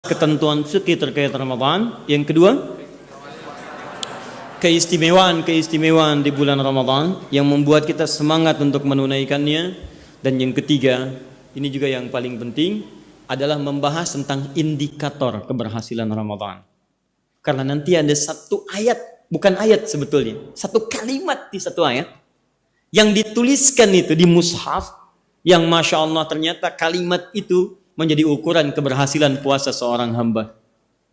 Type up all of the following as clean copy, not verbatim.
ketentuan fikih terkait Ramadan. Yang kedua, keistimewaan di bulan Ramadan yang membuat kita semangat untuk menunaikannya. Dan yang ketiga, ini juga yang paling penting, adalah membahas tentang indikator keberhasilan Ramadan. Karena nanti ada satu ayat, bukan ayat sebetulnya, satu kalimat di satu ayat yang dituliskan itu di mushaf, yang Masya Allah ternyata kalimat itu menjadi ukuran keberhasilan puasa seorang hamba.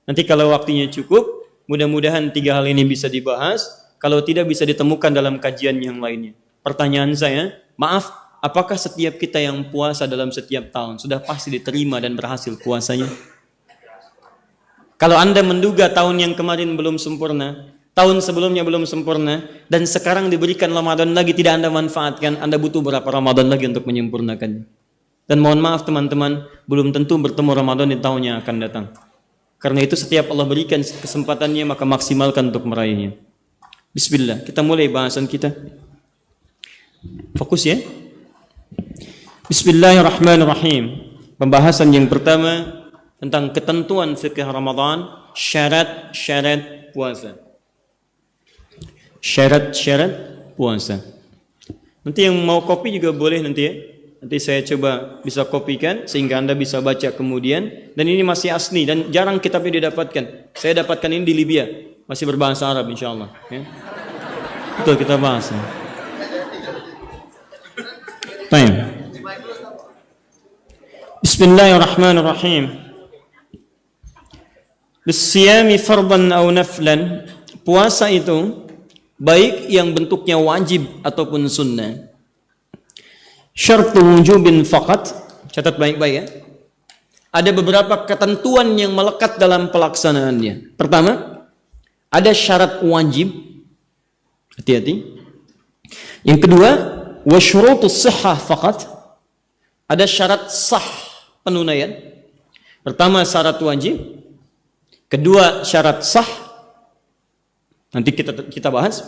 Nanti kalau waktunya cukup, mudah-mudahan 3 hal ini bisa dibahas. Kalau tidak, bisa ditemukan dalam kajian yang lainnya. Pertanyaan saya, maaf, apakah setiap kita yang puasa dalam setiap tahun sudah pasti diterima dan berhasil puasanya? Kalau Anda menduga tahun yang kemarin belum sempurna, tahun sebelumnya belum sempurna, dan sekarang diberikan Ramadan lagi tidak Anda manfaatkan, Anda butuh berapa Ramadan lagi untuk menyempurnakannya? Dan mohon maaf teman-teman, belum tentu bertemu Ramadan di tahun yang akan datang. Karena itu setiap Allah berikan kesempatannya, maka maksimalkan untuk meraihnya. Bismillah, kita mulai bahasan kita. Fokus ya. Bismillahirrahmanirrahim. Pembahasan yang pertama tentang ketentuan fikih Ramadan, syarat-syarat puasa. Syarat-syarat puasa. Nanti yang mau kopi juga boleh nanti ya. Nanti saya coba bisa kopikan sehingga Anda bisa baca kemudian. Dan ini masih asli dan jarang kitabnya didapatkan. Saya dapatkan ini di Libya, masih berbahasa Arab insyaallah ya. Betul, kita bahas ya. Baik. Bismillahirrahmanirrahim. Bisiyami fardan aw naflan. Puasa itu baik yang bentuknya wajib ataupun sunnah. Syartu wujubin faqat, catat baik-baik ya. Ada beberapa ketentuan yang melekat dalam pelaksanaannya. Pertama, ada syarat wajib. Hati-hati. Yang kedua, wa syurutus sihhah faqat. Ada syarat sah penunaian. Pertama syarat wajib, kedua syarat sah. Nanti kita bahas.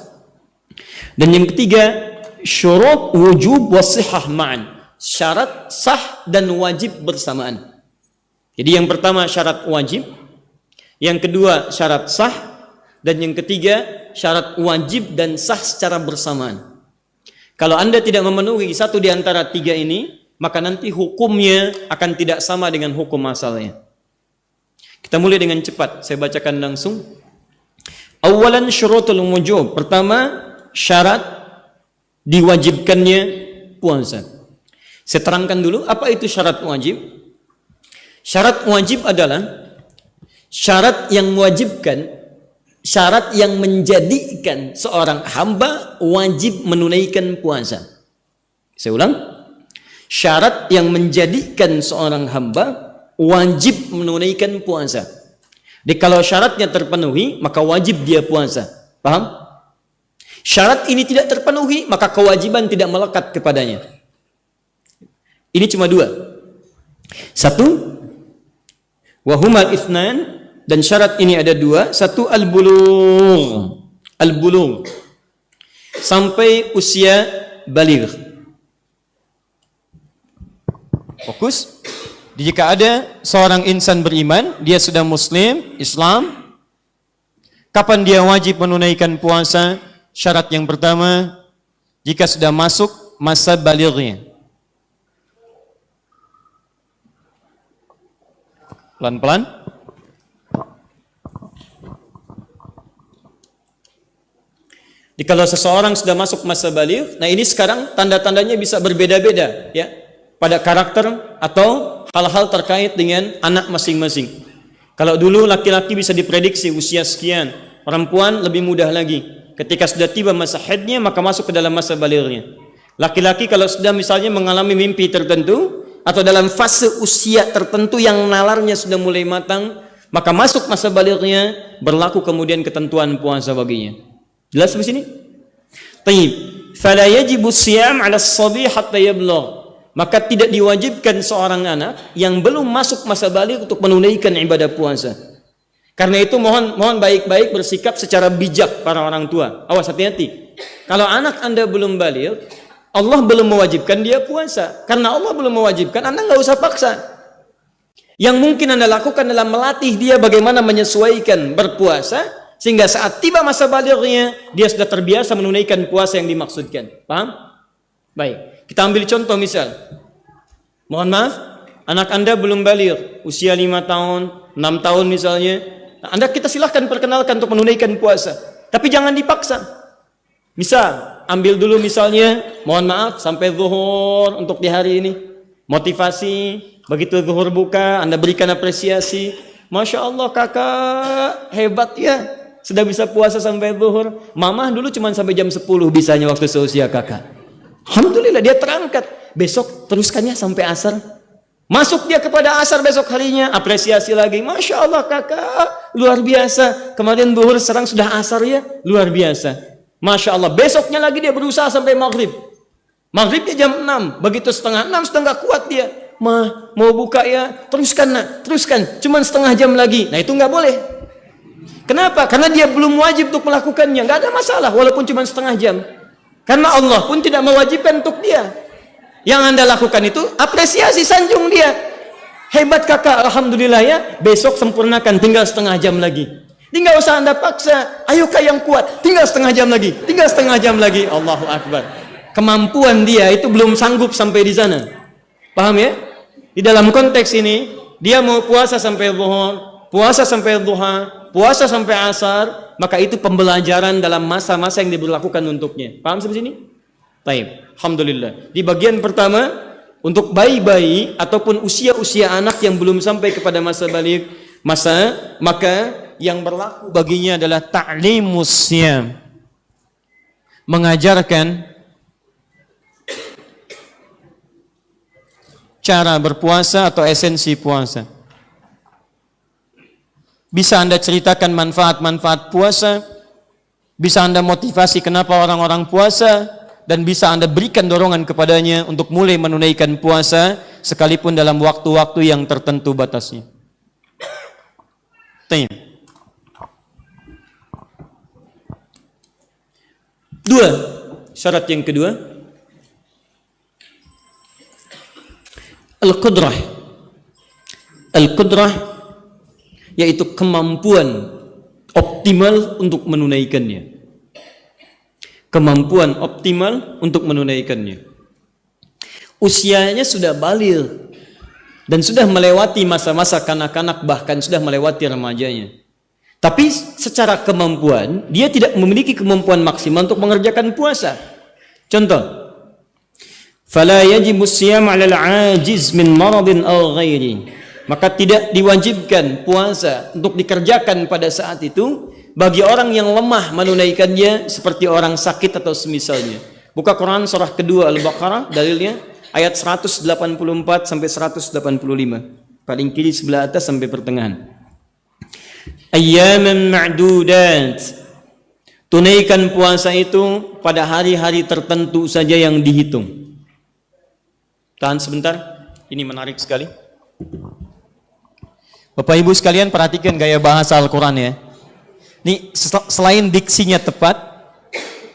Dan yang ketiga, syurut wujub wasihah ma'an. Syarat sah dan wajib bersamaan. Jadi yang pertama syarat wajib, yang kedua syarat sah, dan yang ketiga syarat wajib dan sah secara bersamaan. Kalau Anda tidak memenuhi satu di antara 3 ini, maka nanti hukumnya akan tidak sama dengan hukum asalnya. Kita mulai dengan cepat, saya bacakan langsung. Awalan syurutul wujub. Pertama, syarat diwajibkannya puasa. Saya terangkan dulu apa itu syarat wajib. Syarat wajib adalah syarat yang mewajibkan, syarat yang menjadikan seorang hamba wajib menunaikan puasa. Saya ulang. Syarat yang menjadikan seorang hamba wajib menunaikan puasa. Jadi kalau syaratnya terpenuhi, maka wajib dia puasa. Paham? Syarat ini tidak terpenuhi, maka kewajiban tidak melekat kepadanya. Ini cuma 2. 1, wahumal itsnan, dan syarat ini ada 2. 1, al-bulugh. Al-bulugh. Sampai usia baligh. Fokus. Jika ada seorang insan beriman, dia sudah muslim, Islam, kapan dia wajib menunaikan puasa? Syarat yang pertama, jika sudah masuk masa balighnya. Pelan-pelan. Jadi kalau seseorang sudah masuk masa baligh, nah ini sekarang tanda-tandanya bisa berbeda-beda ya, pada karakter atau hal-hal terkait dengan anak masing-masing. Kalau dulu laki-laki bisa diprediksi usia sekian, perempuan lebih mudah lagi. Ketika sudah tiba masa haidnya, maka masuk ke dalam masa balighnya. Laki-laki kalau sudah misalnya mengalami mimpi tertentu atau dalam fase usia tertentu yang nalarnya sudah mulai matang, maka masuk masa balighnya, berlaku kemudian ketentuan puasa baginya. Jelas di sini? Tayyib. Fala yajibu siyam 'ala as-sabi hatta yablugh. Maka tidak diwajibkan seorang anak yang belum masuk masa baligh untuk menunaikan ibadah puasa. Karena itu mohon baik-baik bersikap secara bijak para orang tua. Awas, hati-hati. Kalau anak Anda belum baligh, Allah belum mewajibkan dia puasa. Karena Allah belum mewajibkan, Anda nggak usah paksa. Yang mungkin Anda lakukan adalah melatih dia bagaimana menyesuaikan berpuasa, sehingga saat tiba masa balighnya, dia sudah terbiasa menunaikan puasa yang dimaksudkan. Paham? Baik, kita ambil contoh misal. Mohon maaf, anak Anda belum baligh, usia 5 tahun, 6 tahun misalnya. Anda kita silahkan perkenalkan untuk menunaikan puasa. Tapi jangan dipaksa. Misal, ambil dulu misalnya, mohon maaf, sampai zuhur untuk di hari ini. Motivasi, begitu zuhur buka, Anda berikan apresiasi. Masya Allah kakak, hebat ya. Sudah bisa puasa sampai zuhur. Mama dulu cuma sampai jam 10 bisanya waktu seusia kakak. Alhamdulillah dia terangkat. Besok teruskannya sampai asar. Masuk dia kepada asar besok harinya, apresiasi lagi. Masya Allah kakak, luar biasa. Kemarin zuhur sekarang sudah asar ya, luar biasa. Masya Allah, besoknya lagi dia berusaha sampai maghrib. Maghribnya jam 6, begitu setengah 6 sudah nggak kuat dia. Mau buka ya, teruskan nak, teruskan. Cuman setengah jam lagi. Nah itu nggak boleh. Kenapa? Karena dia belum wajib untuk melakukannya. Nggak ada masalah, walaupun cuma setengah jam. Karena Allah pun tidak mewajibkan untuk dia. Yang Anda lakukan itu apresiasi, sanjung dia. Hebat kakak, alhamdulillah ya. Besok sempurnakan, tinggal setengah jam lagi. Tinggal usah Anda paksa. Ayo kak yang kuat, tinggal setengah jam lagi, tinggal setengah jam lagi. Allahu Akbar. Kemampuan dia itu belum sanggup sampai di sana. Paham ya? Di dalam konteks ini, dia mau puasa sampai zuhur, puasa sampai duha, puasa sampai asar, maka itu pembelajaran dalam masa-masa yang diberlakukan untuknya. Paham sampai sini? Baik, alhamdulillah. Di bagian pertama, untuk bayi-bayi ataupun usia-usia anak yang belum sampai kepada masa baligh, maka yang berlaku baginya adalah ta'limus siyam. Mengajarkan cara berpuasa atau esensi puasa. Bisa Anda ceritakan manfaat-manfaat puasa, bisa Anda motivasi kenapa orang-orang puasa, dan bisa Anda berikan dorongan kepadanya untuk mulai menunaikan puasa sekalipun dalam waktu-waktu yang tertentu batasnya. Dua, syarat yang kedua, Al-Qudrah. Al-Qudrah yaitu kemampuan optimal untuk menunaikannya. Kemampuan optimal untuk menunaikannya. Usianya sudah baligh dan sudah melewati masa-masa kanak-kanak, bahkan sudah melewati remajanya. Tapi secara kemampuan, dia tidak memiliki kemampuan maksimal untuk mengerjakan puasa. Contoh, fala yajibu siyam 'alal 'ajiz min maradin aw ghairi. Maka tidak diwajibkan puasa untuk dikerjakan pada saat itu bagi orang yang lemah menunaikannya seperti orang sakit atau semisalnya. Buka Quran surah kedua Al-Baqarah, dalilnya ayat 184 sampai 185. Paling kiri sebelah atas sampai pertengahan. Ayyaman ma'dudat. Tunaikan puasa itu pada hari-hari tertentu saja yang dihitung. Tahan sebentar, ini menarik sekali. Bapak Ibu sekalian perhatikan gaya bahasa Al-Quran ya. Ini selain diksinya tepat,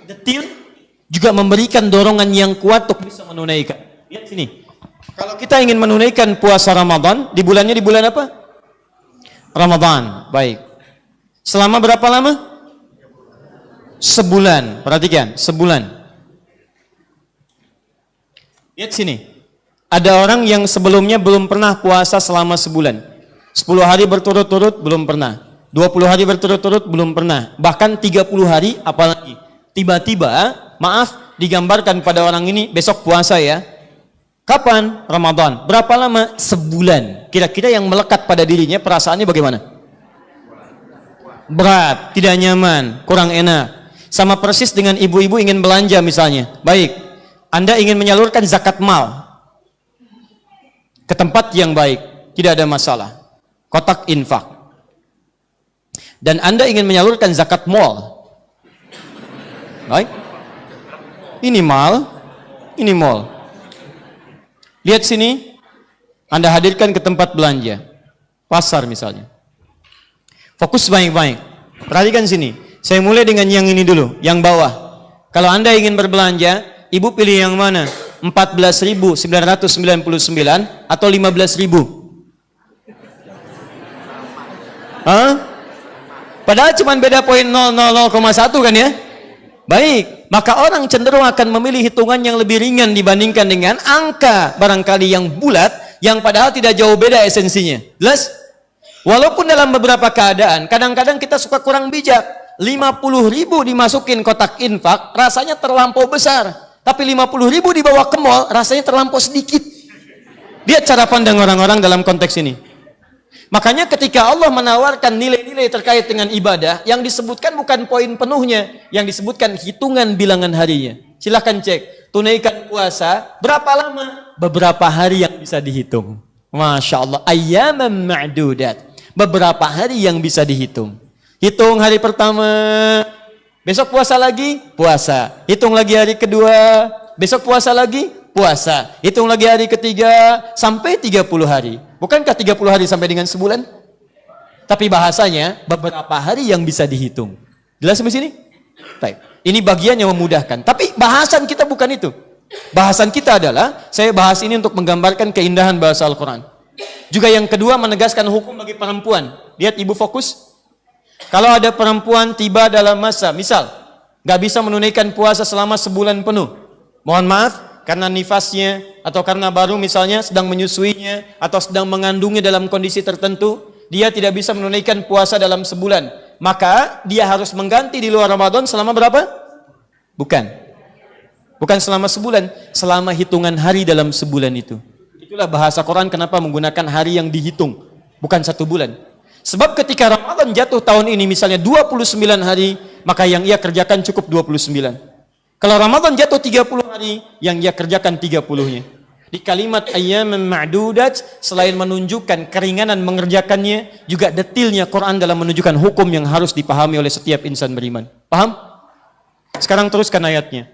detil, juga memberikan dorongan yang kuat untuk bisa menunaikan. Lihat sini. Kalau kita ingin menunaikan puasa Ramadan, di bulannya di bulan apa? Ramadan. Baik. Selama berapa lama? Sebulan. Perhatikan, sebulan. Lihat sini. Ada orang yang sebelumnya belum pernah puasa selama sebulan. 10 hari berturut-turut belum pernah. 20 hari berturut-turut belum pernah. Bahkan 30 hari apalagi. Tiba-tiba, maaf, digambarkan pada orang ini besok puasa ya. Kapan? Ramadan. Berapa lama? Sebulan. Kira-kira yang melekat pada dirinya perasaannya bagaimana? Berat, tidak nyaman, kurang enak. Sama persis dengan ibu-ibu ingin belanja misalnya. Baik, Anda ingin menyalurkan zakat mal ke tempat yang baik, tidak ada masalah. Kotak infak. Dan Anda ingin menyalurkan zakat mal. Baik. Ini mal, ini mall. Lihat sini, Anda hadirkan ke tempat belanja. Pasar misalnya. Fokus baik-baik. Perhatikan sini. Saya mulai dengan yang ini dulu, yang bawah. Kalau Anda ingin berbelanja, Ibu pilih yang mana? 14.999 atau 15.000? Padahal cuma beda poin 0,0,1 kan ya? Baik, maka orang cenderung akan memilih hitungan yang lebih ringan dibandingkan dengan angka barangkali yang bulat, yang padahal tidak jauh beda esensinya. Jelas? Walaupun dalam beberapa keadaan, kadang-kadang kita suka kurang bijak. 50.000 dimasukin kotak infak, rasanya terlampau besar. Tapi 50.000 dibawa ke mall, rasanya terlampau sedikit. Lihat cara pandang orang-orang dalam konteks ini. Makanya ketika Allah menawarkan nilai-nilai terkait dengan ibadah, yang disebutkan bukan poin penuhnya, yang disebutkan hitungan bilangan harinya. Silahkan cek, tunaikan puasa, berapa lama? Beberapa hari yang bisa dihitung. Masya Allah, ayyaman ma'dudat. Beberapa hari yang bisa dihitung. Hitung hari pertama, besok puasa lagi, puasa. Hitung lagi hari kedua, besok puasa lagi, puasa. Hitung lagi hari ketiga, sampai 30 hari. Bukankah 30 hari sampai dengan sebulan? Tapi bahasanya beberapa hari yang bisa dihitung. Jelas sampai sini? Baik. Ini bagian yang memudahkan. Tapi bahasan kita bukan itu. Bahasan kita adalah, saya bahas ini untuk menggambarkan keindahan bahasa Al-Quran. Juga yang kedua, menegaskan hukum bagi perempuan. Lihat ibu fokus. Kalau ada perempuan tiba dalam masa, misal, gak bisa menunaikan puasa selama sebulan penuh. Mohon maaf, karena nifasnya, atau karena baru misalnya sedang menyusuinya, atau sedang mengandungnya dalam kondisi tertentu, dia tidak bisa menunaikan puasa dalam sebulan. Maka dia harus mengganti di luar Ramadan selama berapa? Bukan selama sebulan, selama hitungan hari dalam sebulan itu. Itulah bahasa Quran kenapa menggunakan hari yang dihitung, bukan 1 bulan. Sebab ketika Ramadan jatuh tahun ini misalnya 29 hari, maka yang ia kerjakan cukup 29. Kalau Ramadan jatuh 30 hari, yang ia kerjakan 30-nya. Di kalimat ayyaman ma'dudat, selain menunjukkan keringanan mengerjakannya, juga detilnya Quran dalam menunjukkan hukum yang harus dipahami oleh setiap insan beriman. Paham? Sekarang teruskan ayatnya.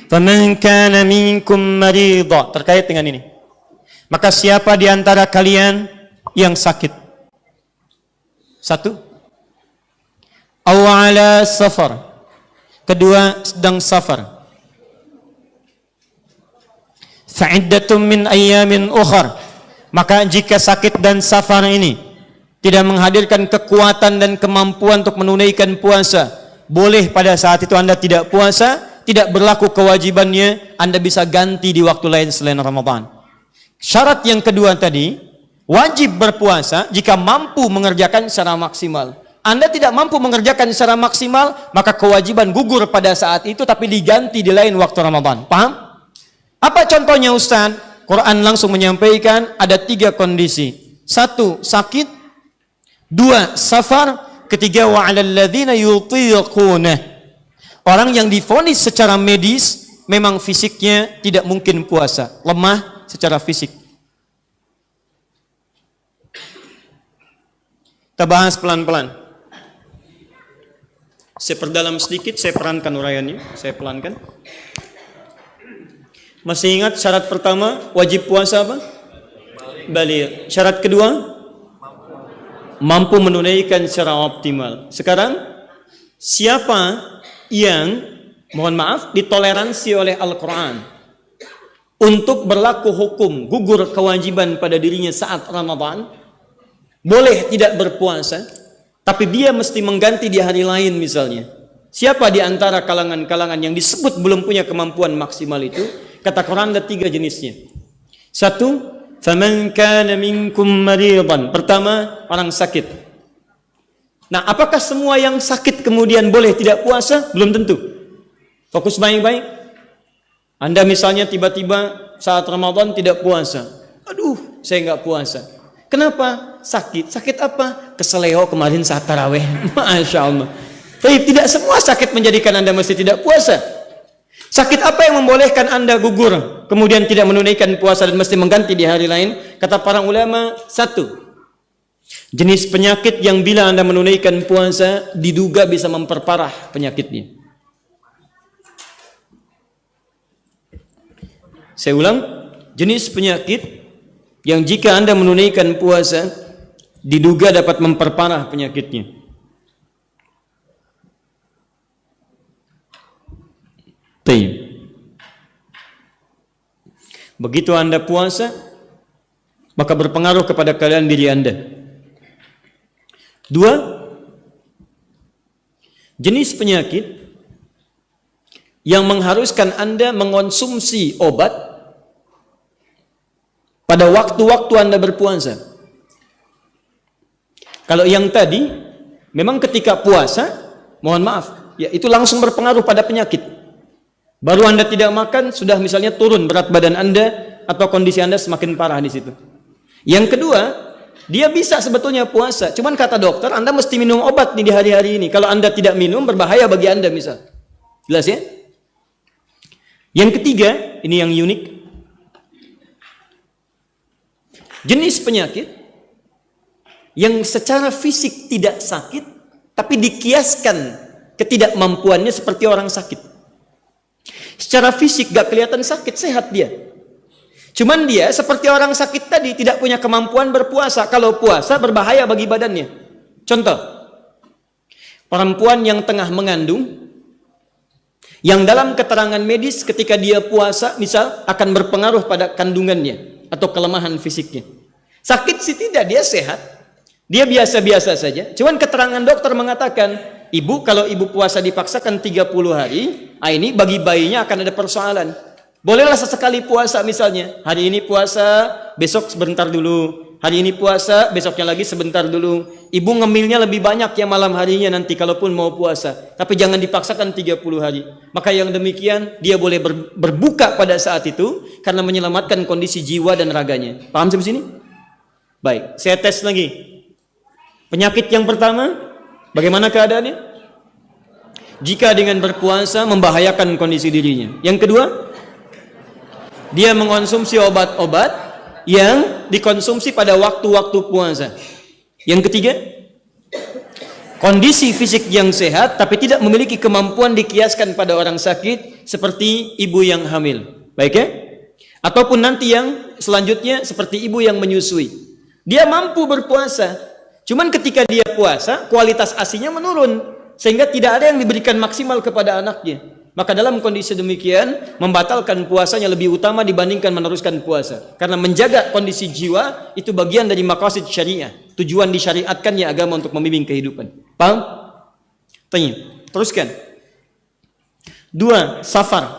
Faman kana minkum maridha, terkait dengan ini. Maka siapa di antara kalian yang sakit? 1. Aw ala safar. Kedua, sedang safar. Fa'iddatum min ayyamin ukhar. Maka jika sakit dan safar ini tidak menghadirkan kekuatan dan kemampuan untuk menunaikan puasa, boleh pada saat itu Anda tidak puasa, tidak berlaku kewajibannya, Anda bisa ganti di waktu lain selain Ramadan. Syarat yang kedua tadi, wajib berpuasa jika mampu mengerjakan secara maksimal. Anda tidak mampu mengerjakan secara maksimal, maka kewajiban gugur pada saat itu, tapi diganti di lain waktu Ramadan. Paham? Apa contohnya Ustaz? Quran langsung menyampaikan ada 3 kondisi. 1, sakit. 2, safar. Ketiga, wa'alal ladzina yutiquna. Orang yang divonis secara medis, memang fisiknya tidak mungkin puasa. Lemah secara fisik. Kita bahas pelan-pelan. Saya perdalam sedikit, saya perankan uraiannya, saya pelankan. Masih ingat syarat pertama, wajib puasa apa? Baligh. Syarat kedua, mampu menunaikan secara optimal. Sekarang, siapa yang, mohon maaf, ditoleransi oleh Al-Quran untuk berlaku hukum, gugur kewajiban pada dirinya saat Ramadan, boleh tidak berpuasa, tapi dia mesti mengganti di hari lain misalnya. Siapa di antara kalangan-kalangan yang disebut belum punya kemampuan maksimal itu? Kata Quran ada 3 jenisnya. 1, faman kana minkum maridan. Pertama, orang sakit. Nah, apakah semua yang sakit kemudian boleh tidak puasa? Belum tentu. Fokus baik-baik. Anda misalnya tiba-tiba saat Ramadan tidak puasa. Aduh, saya nggak puasa. Kenapa? Sakit. Sakit apa? Keseleo kemarin saat taraweh. Masya Allah. Tapi tidak semua sakit menjadikan Anda mesti tidak puasa. Sakit apa yang membolehkan Anda gugur, kemudian tidak menunaikan puasa dan mesti mengganti di hari lain? Kata para ulama, 1, jenis penyakit yang bila Anda menunaikan puasa, diduga bisa memperparah penyakitnya. Saya ulang, jenis penyakit yang jika Anda menunaikan puasa, diduga dapat memperparah penyakitnya. Begitu Anda puasa, maka berpengaruh kepada keadaan diri Anda. 2, jenis penyakit yang mengharuskan Anda mengonsumsi obat pada waktu-waktu Anda berpuasa. Kalau yang tadi, memang ketika puasa, mohon maaf, ya itu langsung berpengaruh pada penyakit. Baru Anda tidak makan, sudah misalnya turun berat badan Anda atau kondisi Anda semakin parah di situ. Yang kedua, dia bisa sebetulnya puasa, cuman kata dokter, Anda mesti minum obat nih di hari-hari ini. Kalau Anda tidak minum, berbahaya bagi Anda misal. Jelas ya? Yang ketiga, ini yang unik. Jenis penyakit yang secara fisik tidak sakit, tapi dikiaskan ketidakmampuannya seperti orang sakit. Secara fisik gak kelihatan sakit, sehat dia. Cuman dia seperti orang sakit tadi, tidak punya kemampuan berpuasa. Kalau puasa berbahaya bagi badannya. Contoh, perempuan yang tengah mengandung, yang dalam keterangan medis ketika dia puasa misal akan berpengaruh pada kandungannya atau kelemahan fisiknya. Sakit sih tidak, dia sehat. Dia biasa-biasa saja. Cuman keterangan dokter mengatakan, ibu kalau ibu puasa dipaksakan 30 hari, ini bagi bayinya akan ada persoalan. Bolehlah sesekali puasa misalnya. Hari ini puasa, besok sebentar dulu. Hari ini puasa, besoknya lagi sebentar dulu. Ibu ngemilnya lebih banyak ya malam harinya nanti kalaupun mau puasa. Tapi jangan dipaksakan 30 hari. Maka yang demikian, dia boleh berbuka pada saat itu karena menyelamatkan kondisi jiwa dan raganya. Paham sampai sini? Baik, saya tes lagi. Penyakit yang pertama, bagaimana keadaannya? Jika dengan berpuasa membahayakan kondisi dirinya. Yang kedua, dia mengonsumsi obat-obat yang dikonsumsi pada waktu-waktu puasa. Yang ketiga, kondisi fisik yang sehat tapi tidak memiliki kemampuan dikiaskan pada orang sakit seperti ibu yang hamil. Baik ya? Ataupun nanti yang selanjutnya seperti ibu yang menyusui. Dia mampu berpuasa, cuman ketika dia puasa kualitas ASI-nya menurun sehingga tidak ada yang diberikan maksimal kepada anaknya. Maka dalam kondisi demikian, membatalkan puasanya lebih utama dibandingkan meneruskan puasa. Karena menjaga kondisi jiwa, itu bagian dari maqasid syariah. Tujuan disyariatkannya agama untuk membimbing kehidupan. Paham? Tanya. Teruskan. 2. Safar.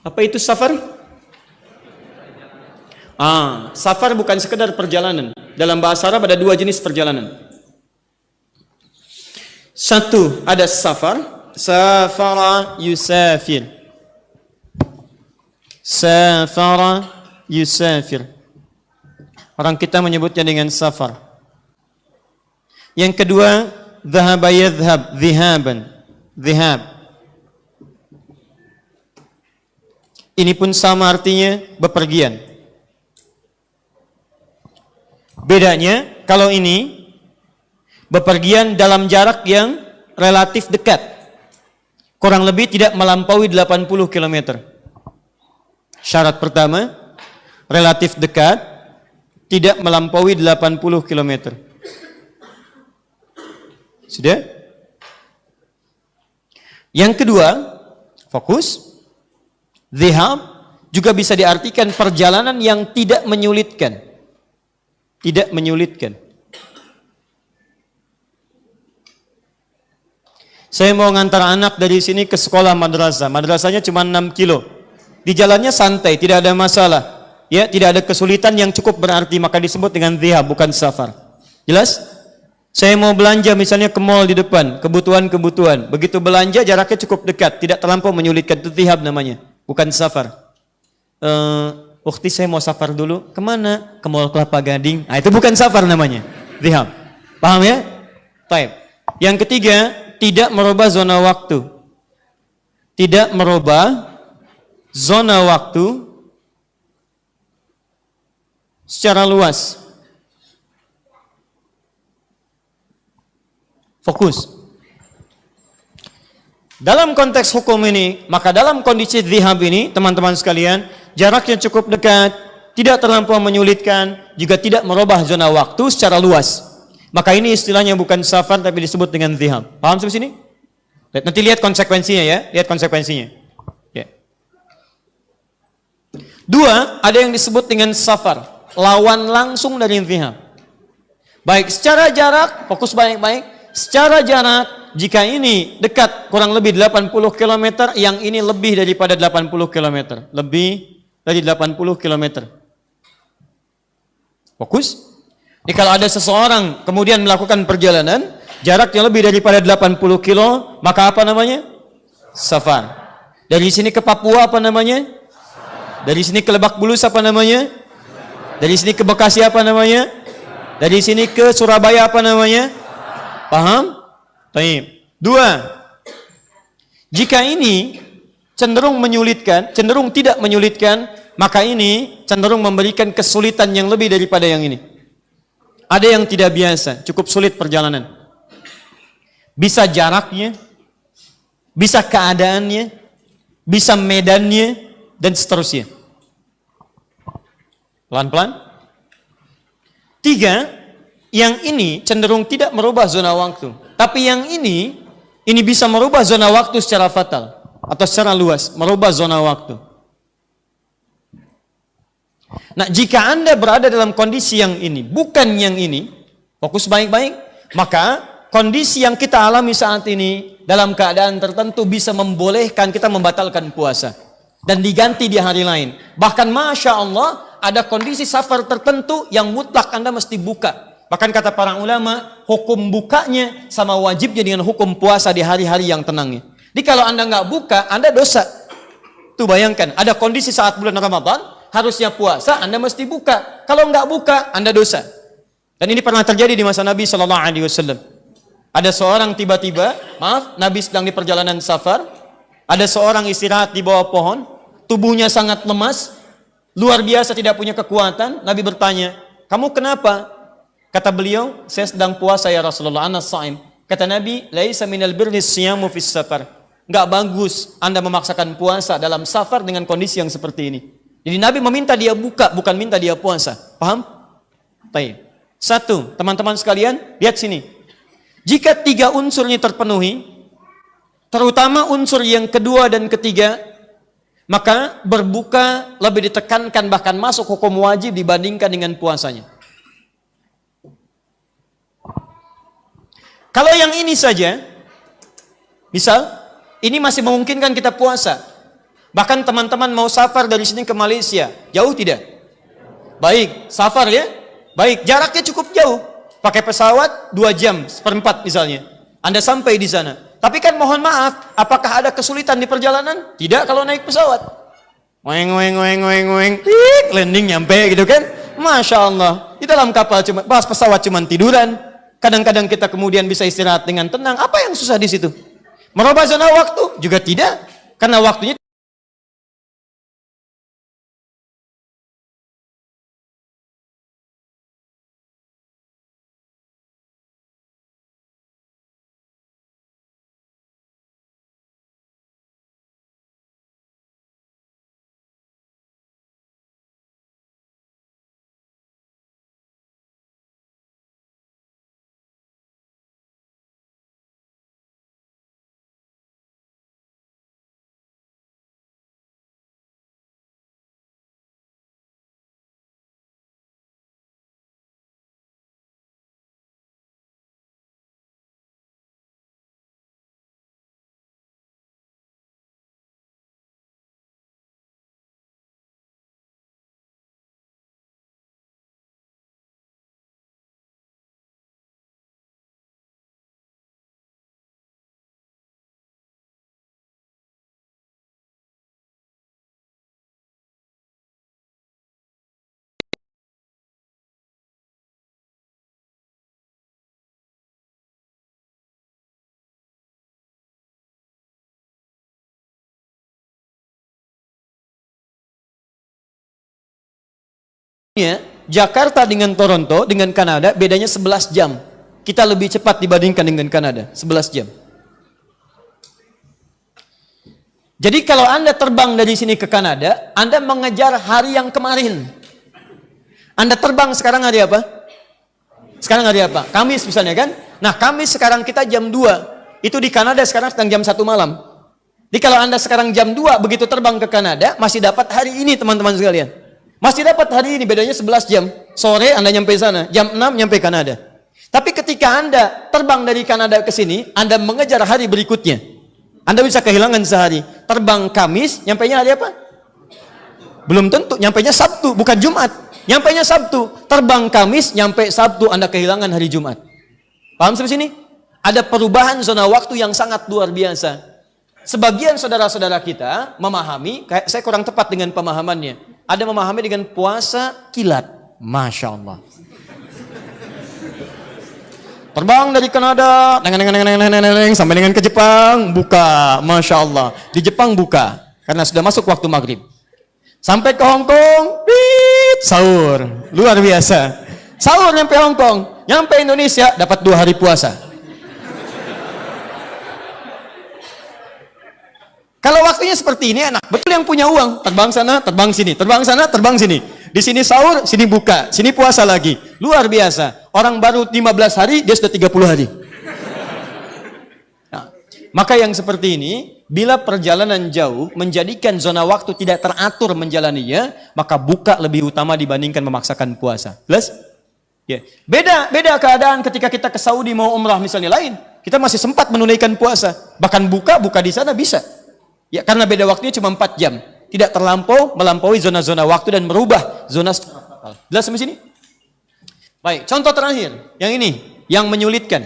Apa itu safar? Safar bukan sekedar perjalanan. Dalam bahasa Arab ada 2 jenis perjalanan. Satu, ada safar, safara yusafir. Safara yusafir. Orang kita menyebutnya dengan safar. Yang kedua, dhahaba yadhhab, dhihaban, dhihab. Ini pun sama artinya bepergian. Bedanya, kalau ini bepergian dalam jarak yang relatif dekat. Kurang lebih tidak melampaui 80 km. Syarat pertama, relatif dekat, tidak melampaui 80 km. Sudah? Yang kedua, fokus. Dhihab juga bisa diartikan perjalanan yang tidak menyulitkan. Tidak menyulitkan. Saya mau ngantar anak dari sini ke sekolah madrasah. Madrasahnya cuma 6 kilo. Di jalannya santai, tidak ada masalah. Ya, tidak ada kesulitan yang cukup berarti, maka disebut dengan dhihab, bukan safar. Jelas? Saya mau belanja misalnya ke mall di depan, kebutuhan-kebutuhan. Begitu belanja jaraknya cukup dekat, tidak terlampau menyulitkan, itu dhihab namanya, bukan safar. Ukhti saya mau safar dulu, kemana? Ke mall Kelapa Gading. Itu bukan safar namanya, dhihab. Paham ya? Baik. Yang ketiga, tidak merubah zona waktu. Tidak merubah zona waktu secara luas. Fokus. Dalam konteks hukum ini, maka dalam kondisi dhihab ini, teman-teman sekalian, jaraknya cukup dekat, tidak terlampau menyulitkan, juga tidak merubah zona waktu secara luas. Maka ini istilahnya bukan safar tapi disebut dengan dhihab. Paham sampai sini? Nanti lihat konsekuensinya ya, lihat konsekuensinya. Ya. 2, ada yang disebut dengan safar, lawan langsung dari dhihab. Baik secara jarak, fokus baik-baik. secara jarak, jika ini dekat kurang lebih 80 km, yang ini lebih daripada 80 km. Lebih dari 80 km. Fokus. Jadi kalau ada seseorang kemudian melakukan perjalanan, jaraknya lebih daripada 80 kilo, maka apa namanya? Safar. Dari sini ke Papua apa namanya? Dari sini ke Lebak Bulus apa namanya? Dari sini ke Bekasi apa namanya? Dari sini ke Surabaya apa namanya? Paham? Baik. 2. Jika ini cenderung menyulitkan, cenderung tidak menyulitkan, maka ini cenderung memberikan kesulitan yang lebih daripada yang ini. Ada yang tidak biasa, cukup sulit perjalanan. Bisa jaraknya, bisa keadaannya, bisa medannya, dan seterusnya. Pelan-pelan. 3, yang ini cenderung tidak merubah zona waktu. Tapi yang ini bisa merubah zona waktu secara fatal. Atau secara luas, merubah zona waktu. Nah, jika Anda berada dalam kondisi yang ini, bukan yang ini, fokus baik-baik, maka kondisi yang kita alami saat ini dalam keadaan tertentu bisa membolehkan kita membatalkan puasa dan diganti di hari lain. Bahkan Masya Allah, ada kondisi safar tertentu yang mutlak Anda mesti buka. Bahkan kata para ulama, hukum bukanya sama wajibnya dengan hukum puasa di hari-hari yang tenangnya. Jadi kalau Anda nggak buka, Anda dosa. Tuh bayangkan, ada kondisi saat bulan Ramadan, harusnya puasa, Anda mesti buka. Kalau nggak buka, Anda dosa. Dan ini pernah terjadi di masa Nabi Shallallahu Alaihi Wasallam. Ada seorang tiba-tiba, Nabi sedang di perjalanan safar, ada seorang istirahat di bawah pohon, tubuhnya sangat lemas, luar biasa tidak punya kekuatan. Nabi bertanya, kamu kenapa? Kata beliau, saya sedang puasa ya Rasulullah, ana shaim. Kata Nabi, laisa minal birri siyamu fis safar. Enggak bagus Anda memaksakan puasa dalam safar dengan kondisi yang seperti ini. Jadi Nabi meminta dia buka, bukan minta dia puasa. Paham? Baik. 1, teman-teman sekalian, lihat sini. Jika 3 unsur ini terpenuhi, terutama unsur yang kedua dan ketiga, maka berbuka lebih ditekankan, bahkan masuk hukum wajib dibandingkan dengan puasanya. Kalau yang ini saja, misal, ini masih memungkinkan kita puasa. Bahkan teman-teman mau safar dari sini ke Malaysia, jauh tidak? Baik, safar ya? Baik, jaraknya cukup jauh. Pakai pesawat 2 jam, seperempat misalnya. Anda sampai di sana. Tapi kan mohon maaf, apakah ada kesulitan di perjalanan? Tidak kalau naik pesawat. Weng, landing nyampe gitu kan? Masya Allah. Di dalam kapal pesawat cuma tiduran. Kadang-kadang kita kemudian bisa istirahat dengan tenang. Apa yang susah di situ? Merubah zona waktu? Juga tidak. Karena waktunya Jakarta dengan Toronto, dengan Kanada, bedanya 11 jam. Kita lebih cepat dibandingkan dengan Kanada, 11 jam. Jadi kalau Anda terbang dari sini ke Kanada, Anda mengejar hari yang kemarin. Anda terbang sekarang hari apa? Sekarang hari apa? Kamis misalnya kan? Nah, Kamis sekarang kita jam 2. Itu di Kanada sekarang sedang jam 1 malam. Jadi kalau Anda sekarang jam 2, begitu terbang ke Kanada, masih dapat hari ini teman-teman sekalian. Masih dapat hari ini, bedanya 11 jam. Sore Anda nyampe sana, jam 6 nyampe Kanada. Tapi ketika Anda terbang dari Kanada ke sini, Anda mengejar hari berikutnya. Anda bisa kehilangan sehari. Terbang Kamis, nyampainya hari apa? Belum tentu, nyampainya Sabtu, bukan Jumat. Nyampainya Sabtu. Terbang Kamis, nyampe Sabtu, Anda kehilangan hari Jumat. Paham sampai sini? Ada perubahan zona waktu yang sangat luar biasa. Sebagian saudara-saudara kita memahami, saya kurang tepat dengan pemahamannya. Ada memahami dengan puasa kilat. Masya Allah. Terbang dari Kanada, sampai dengan ke Jepang, buka. Masya Allah. Di Jepang buka, karena sudah masuk waktu maghrib. Sampai ke Hong Kong, sahur. Luar biasa. Sahur nyampe Hong Kong, nyampe Indonesia, dapat 2 hari puasa. Kalau waktunya seperti ini enak, betul yang punya uang, terbang sana, terbang sini, terbang sana, terbang sini. Di sini sahur, sini buka, sini puasa lagi. Luar biasa. Orang baru 15 hari, dia sudah 30 hari. Nah, maka yang seperti ini, bila perjalanan jauh menjadikan zona waktu tidak teratur menjalaninya, maka buka lebih utama dibandingkan memaksakan puasa. Jelas? Ya. Beda keadaan ketika kita ke Saudi mau umrah misalnya lain. Kita masih sempat menunaikan puasa. Bahkan buka di sana bisa. Ya, karena beda waktunya cuma 4 jam. Tidak melampaui zona-zona waktu dan merubah zona. Jelas sampai sini? Baik, contoh terakhir. Yang ini, yang menyulitkan.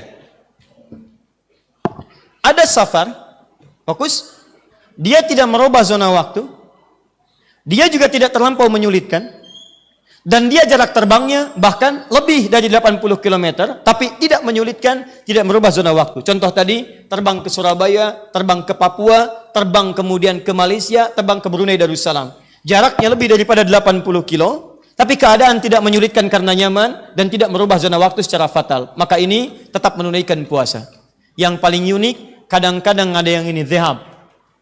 Ada safar, fokus. Dia tidak merubah zona waktu. Dia juga tidak terlampau menyulitkan. Dan dia jarak terbangnya bahkan lebih dari 80 km, tapi tidak menyulitkan, tidak merubah zona waktu. Contoh tadi, terbang ke Surabaya, terbang ke Papua, terbang kemudian ke Malaysia, terbang ke Brunei Darussalam. Jaraknya lebih daripada 80 kilo, tapi keadaan tidak menyulitkan karena nyaman dan tidak merubah zona waktu secara fatal. Maka ini tetap menunaikan puasa. Yang paling unik, kadang-kadang ada yang ini zihab.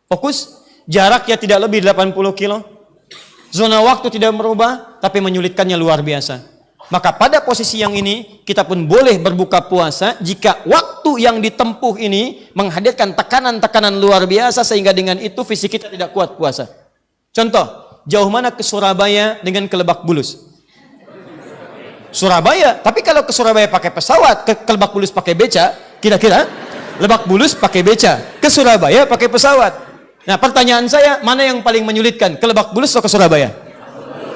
Fokus, jaraknya tidak lebih 80 kilo. Zona waktu tidak merubah, tapi menyulitkannya luar biasa. Maka pada posisi yang ini, kita pun boleh berbuka puasa jika waktu yang ditempuh ini menghadirkan tekanan-tekanan luar biasa sehingga dengan itu fisik kita tidak kuat puasa. Contoh, jauh mana ke Surabaya dengan ke Lebak Bulus? Surabaya, tapi kalau ke Surabaya pakai pesawat, ke Lebak Bulus pakai beca, kira-kira Lebak Bulus pakai beca, ke Surabaya pakai pesawat. Nah, pertanyaan saya, mana yang paling menyulitkan? Ke Lebak Bulus atau ke Surabaya?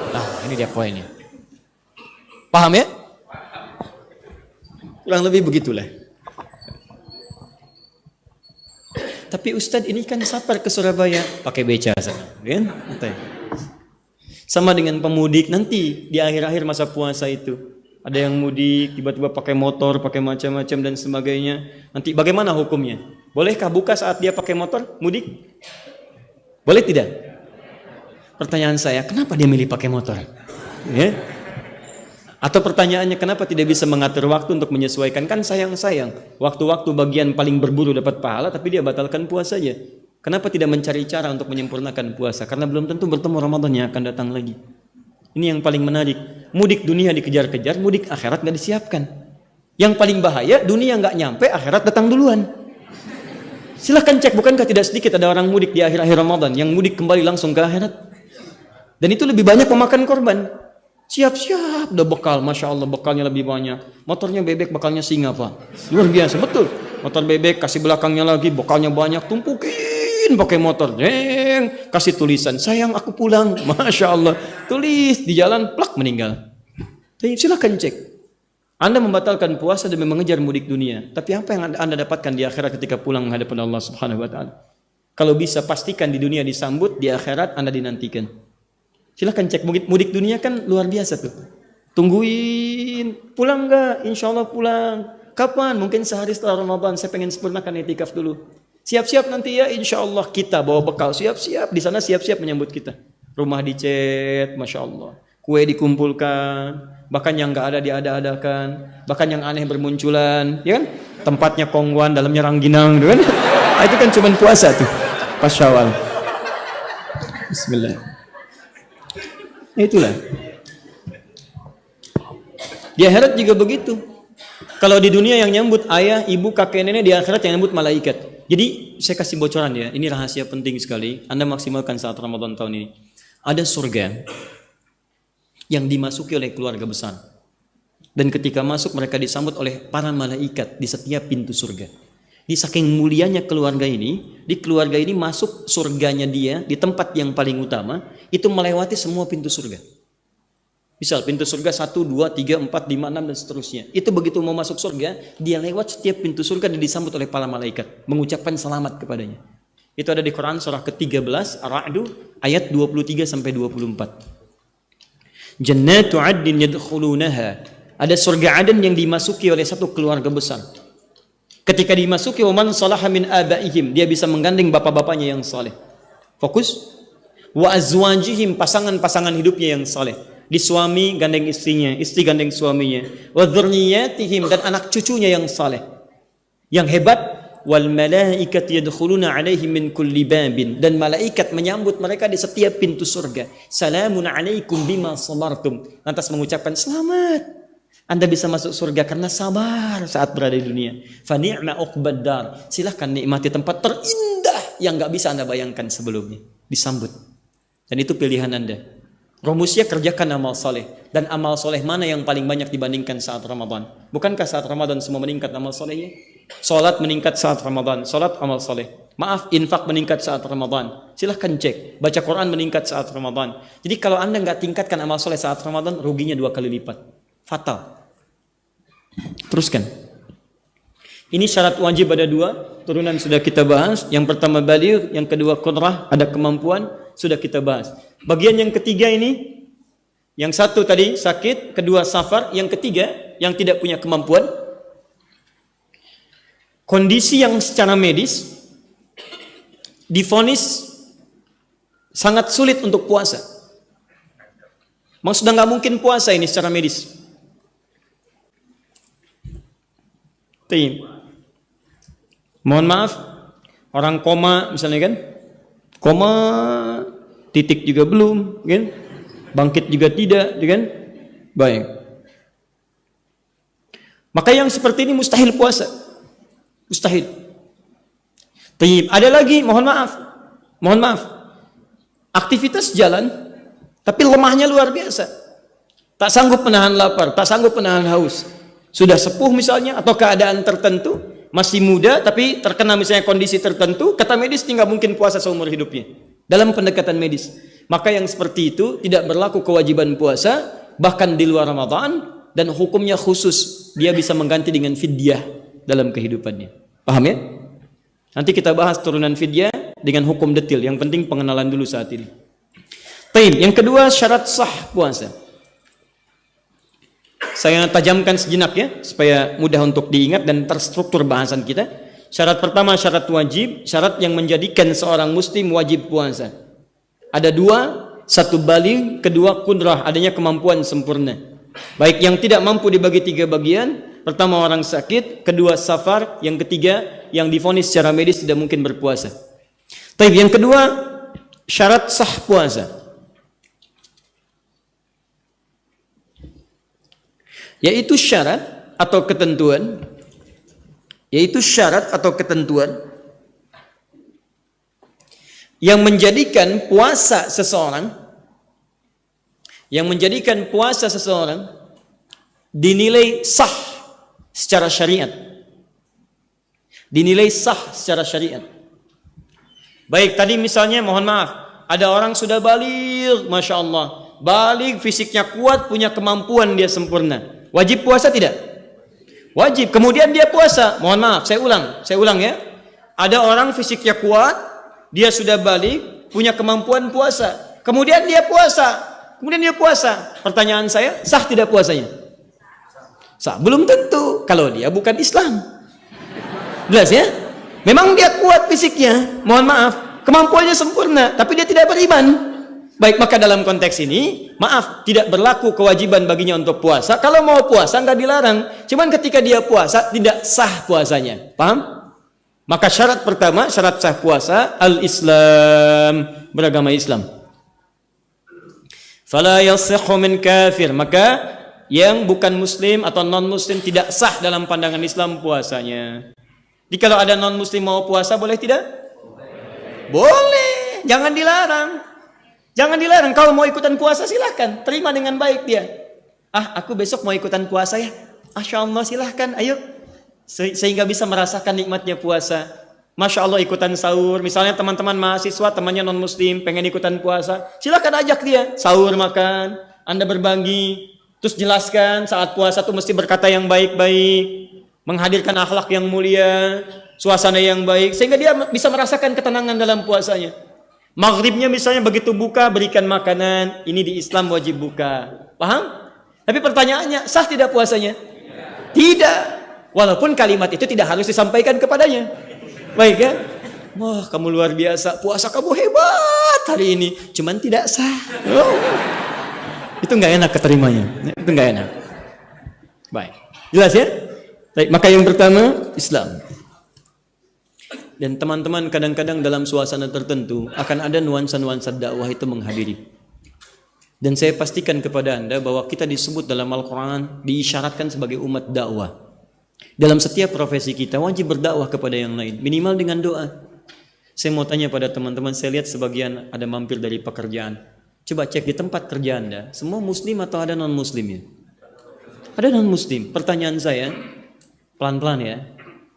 Nah, ini dia poinnya. Paham ya? Kurang lebih begitulah. Tapi Ustadz ini kan safar ke Surabaya, pakai beca sana, kan? Sama dengan pemudik nanti di akhir-akhir masa puasa itu. Ada yang mudik, tiba-tiba pakai motor, pakai macam-macam dan sebagainya. Nanti bagaimana hukumnya? Bolehkah buka saat dia pakai motor, mudik? Boleh tidak? Pertanyaan saya, kenapa dia milih pakai motor? Ya? Atau pertanyaannya, kenapa tidak bisa mengatur waktu untuk menyesuaikan? Kan sayang-sayang, waktu-waktu bagian paling berburu dapat pahala, tapi dia batalkan puasanya. Kenapa tidak mencari cara untuk menyempurnakan puasa? Karena belum tentu bertemu Ramadan yang akan datang lagi. Ini yang paling menarik. Mudik dunia dikejar-kejar, mudik akhirat nggak disiapkan. Yang paling bahaya, dunia nggak nyampe, akhirat datang duluan. Silahkan cek, bukankah tidak sedikit ada orang mudik di akhir-akhir Ramadan yang mudik kembali langsung ke akhirat? Dan itu lebih banyak memakan korban. Siap-siap udah bekal, Masya Allah bekalnya lebih banyak. Motornya bebek, bekalnya singa Pak. Luar biasa, betul. Motor bebek, kasih belakangnya lagi, bekalnya banyak, tumpukin pakai motor. Jeng, kasih tulisan, sayang aku pulang. Masya Allah, tulis di jalan, plak meninggal. Jadi silahkan cek. Anda membatalkan puasa demi mengejar mudik dunia. Tapi apa yang Anda dapatkan di akhirat ketika pulang menghadap Allah Subhanahu wa taala? Kalau bisa pastikan di dunia disambut, di akhirat Anda dinantikan. Silahkan cek, mudik dunia kan luar biasa tuh. Tungguin, pulang enggak? Insya Allah pulang. Kapan? Mungkin sehari setelah Ramadan, saya pengen sempurnakan itikaf dulu. Siap-siap nanti ya, insya Allah kita bawa bekal. Siap-siap, di sana siap-siap menyambut kita. Rumah dicet, Masya Allah. Kue dikumpulkan, bahkan yang nggak ada diada-adakan, bahkan yang aneh bermunculan, ya kan? Tempatnya kongguan, dalamnya rangginang, kan? Nah, itu kan cuma puasa tuh, pas Syawal. Bismillah. Itulah. Di akhirat juga begitu. Kalau di dunia yang nyambut ayah, ibu, kakek, nenek, di akhirat yang nyambut malaikat. Jadi saya kasih bocoran ya, ini rahasia penting sekali. Anda maksimalkan saat Ramadan tahun ini. Ada surga yang dimasuki oleh keluarga besar. Dan ketika masuk mereka disambut oleh para malaikat di setiap pintu surga. Di saking mulianya keluarga ini, di keluarga ini masuk surganya dia di tempat yang paling utama, itu melewati semua pintu surga. Misal pintu surga 1, 2, 3, 4, 5, 6 dan seterusnya. Itu begitu mau masuk surga, dia lewat setiap pintu surga dan disambut oleh para malaikat, mengucapkan selamat kepadanya. Itu ada di Quran surah ke-13 Ar-Ra'd ayat 23 sampai 24. Jannatu 'adnin yadkhulunaha. Ada surga Aden yang dimasuki oleh satu keluarga besar. Ketika dimasuki man salaha min abaihim, dia bisa menggandeng bapak-bapaknya yang saleh. Fokus. Wa azwajihim, pasangan-pasangan hidupnya yang saleh. Di suami gandeng istrinya, istri gandeng suaminya. Wa dzurriyyatihim, dan anak cucunya yang saleh. Yang hebat, wal malaikatu yadkhuluna 'alaihim min kulli babin, dan malaikat menyambut mereka di setiap pintu surga. Salamun 'alaikum bima sabartum. Lantas mengucapkan selamat. Anda bisa masuk surga karena sabar saat berada di dunia. Fa ni'ma uqbad dar. Silahkan nikmati tempat terindah yang enggak bisa Anda bayangkan sebelumnya. Disambut. Dan itu pilihan Anda. Rumusnya kerjakan amal soleh. Dan amal soleh mana yang paling banyak dibandingkan saat Ramadan? Bukankah saat Ramadan semua meningkat amal solehnya? Salat meningkat saat Ramadan. Salat amal soleh. Maaf, infak meningkat saat Ramadan. Silahkan cek. Baca Quran meningkat saat Ramadan. Jadi kalau Anda enggak tingkatkan amal soleh saat Ramadan, ruginya 2 kali lipat. Fatal. Teruskan. Ini syarat wajib ada 2. Turunan sudah kita bahas. Yang pertama baligh, yang kedua qudrah, ada kemampuan, sudah kita bahas. Bagian yang ketiga ini, yang satu tadi sakit, kedua safar, yang ketiga yang tidak punya kemampuan. Kondisi yang secara medis divonis sangat sulit untuk puasa. Maksudnya nggak mungkin puasa ini secara medis. Mohon maaf, orang koma misalnya kan, koma titik juga belum, kan? Bangkit juga tidak, kan? Baik. Maka yang seperti ini mustahil puasa, mustahil. Ada lagi, mohon maaf, aktivitas jalan, tapi lemahnya luar biasa, tak sanggup menahan lapar, tak sanggup menahan haus. Sudah sepuh misalnya, atau keadaan tertentu, masih muda tapi terkena misalnya kondisi tertentu, kata medis tidak mungkin puasa seumur hidupnya. Dalam pendekatan medis. Maka yang seperti itu tidak berlaku kewajiban puasa, bahkan di luar Ramadan, dan hukumnya khusus. Dia bisa mengganti dengan fidyah dalam kehidupannya. Paham ya? Nanti kita bahas turunan fidyah dengan hukum detil. Yang penting pengenalan dulu saat ini. Yang kedua, syarat sah puasa. Saya tajamkan sejenak ya, supaya mudah untuk diingat dan terstruktur bahasan kita. Syarat pertama syarat wajib, syarat yang menjadikan seorang muslim wajib puasa. Ada 2, 1 baligh, kedua qudrah, adanya kemampuan sempurna. Baik yang tidak mampu dibagi 3 bagian, pertama orang sakit, kedua safar, yang ketiga yang divonis secara medis tidak mungkin berpuasa. Yang kedua, syarat sah puasa. Yaitu syarat atau ketentuan yang menjadikan puasa seseorang dinilai sah secara syariat. Baik, tadi misalnya mohon maaf, ada orang sudah baligh, Masya Allah, baligh, fisiknya kuat, punya kemampuan, dia sempurna. Wajib puasa tidak? Wajib. Kemudian dia puasa. Mohon maaf, saya ulang ya. Ada orang fisiknya kuat, dia sudah baligh, punya kemampuan puasa. Kemudian dia puasa. Pertanyaan saya, sah tidak puasanya? Sah. Belum tentu kalau dia bukan Islam. Jelas ya? Memang dia kuat fisiknya, mohon maaf, kemampuannya sempurna, tapi dia tidak beriman. Baik, maka dalam konteks ini, maaf, tidak berlaku kewajiban baginya untuk puasa. Kalau mau puasa nggak dilarang, cuman ketika dia puasa tidak sah puasanya. Paham? Maka syarat pertama, syarat sah puasa, al-Islam, beragama Islam. Fala yasihhu min kafir, maka yang bukan muslim atau non muslim tidak sah dalam pandangan Islam puasanya. Jadi kalau ada non muslim mau puasa boleh tidak? Boleh, jangan dilarang. Jangan dilarang. Kalau mau ikutan puasa silahkan, terima dengan baik dia. Aku besok mau ikutan puasa ya. Masya Allah, silahkan, ayo. Sehingga bisa merasakan nikmatnya puasa. Masya Allah, ikutan sahur. Misalnya teman-teman mahasiswa, temannya non-muslim, pengen ikutan puasa. Silahkan ajak dia. Sahur, makan. Anda berbagi. Terus jelaskan saat puasa tuh mesti berkata yang baik-baik. Menghadirkan akhlak yang mulia. Suasana yang baik. Sehingga dia bisa merasakan ketenangan dalam puasanya. Maghribnya misalnya begitu buka, berikan makanan. Ini di Islam wajib buka. Paham? Tapi pertanyaannya, sah tidak puasanya? Tidak. Walaupun kalimat itu tidak harus disampaikan kepadanya. Baik ya? Wah, kamu luar biasa. Puasa kamu hebat hari ini. Cuman tidak sah. Oh. Itu nggak enak keterimanya. Itu nggak enak. Baik. Jelas ya? Baik, maka yang pertama, Islam. Dan teman-teman kadang-kadang dalam suasana tertentu akan ada nuansa-nuansa dakwah itu menghadiri. Dan saya pastikan kepada Anda bahwa kita disebut dalam Al-Quran, diisyaratkan sebagai umat dakwah. Dalam setiap profesi kita wajib berdakwah kepada yang lain, minimal dengan doa. Saya mau tanya pada teman-teman, saya lihat sebagian ada mampir dari pekerjaan. Coba cek di tempat kerja Anda, semua muslim atau ada non-muslim ya? Ada non-muslim. Pertanyaan saya, pelan-pelan ya.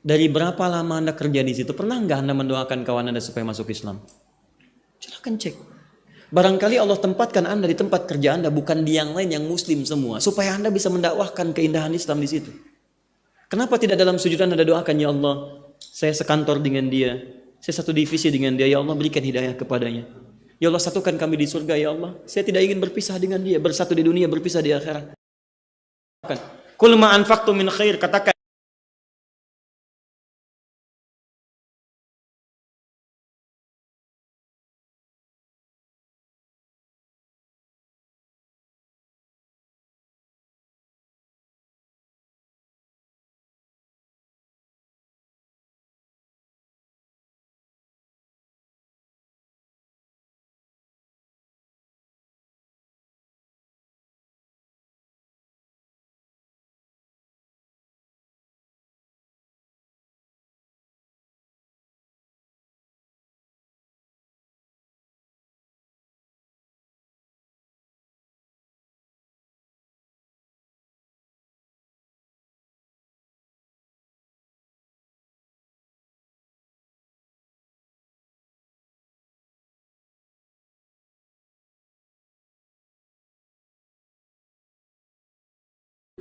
Dari berapa lama Anda kerja di situ? Pernah nggak Anda mendoakan kawan Anda supaya masuk Islam? Silakan cek. Barangkali Allah tempatkan Anda di tempat kerja Anda, bukan di yang lain yang muslim semua, supaya Anda bisa mendakwahkan keindahan Islam di situ. Kenapa tidak dalam sujud Anda doakan, ya Allah, saya sekantor dengan dia, saya satu divisi dengan dia, ya Allah berikan hidayah kepadanya. Ya Allah satukan kami di surga, ya Allah. Saya tidak ingin berpisah dengan dia, bersatu di dunia, berpisah di akhirat. Qul ma anfaqtum min khair, katakan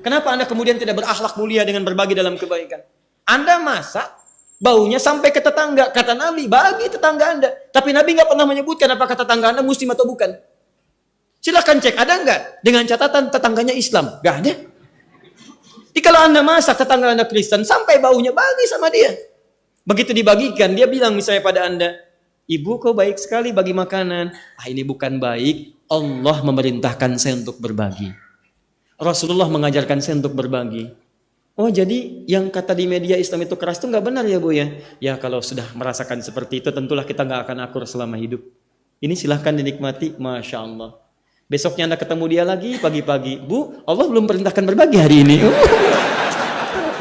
kenapa Anda kemudian tidak berakhlak mulia dengan berbagi dalam kebaikan? Anda masak, baunya sampai ke tetangga. Kata Nabi, bagi tetangga Anda. Tapi Nabi nggak pernah menyebutkan apakah tetangga Anda muslim atau bukan. Silahkan cek, ada nggak? Dengan catatan tetangganya Islam. Nggak ada. Jadi kalau Anda masak, tetangga Anda Kristen, sampai baunya, bagi sama dia. Begitu dibagikan, dia bilang misalnya pada Anda, Ibu kau baik sekali bagi makanan. Ini bukan baik, Allah memerintahkan saya untuk berbagi. Rasulullah mengajarkan saya untuk berbagi. Oh jadi yang kata di media Islam itu keras itu nggak benar ya Bu ya? Ya kalau sudah merasakan seperti itu tentulah kita nggak akan akur selama hidup. Ini silahkan dinikmati, Masya Allah. Besoknya Anda ketemu dia lagi pagi-pagi. Bu, Allah belum perintahkan berbagi hari ini.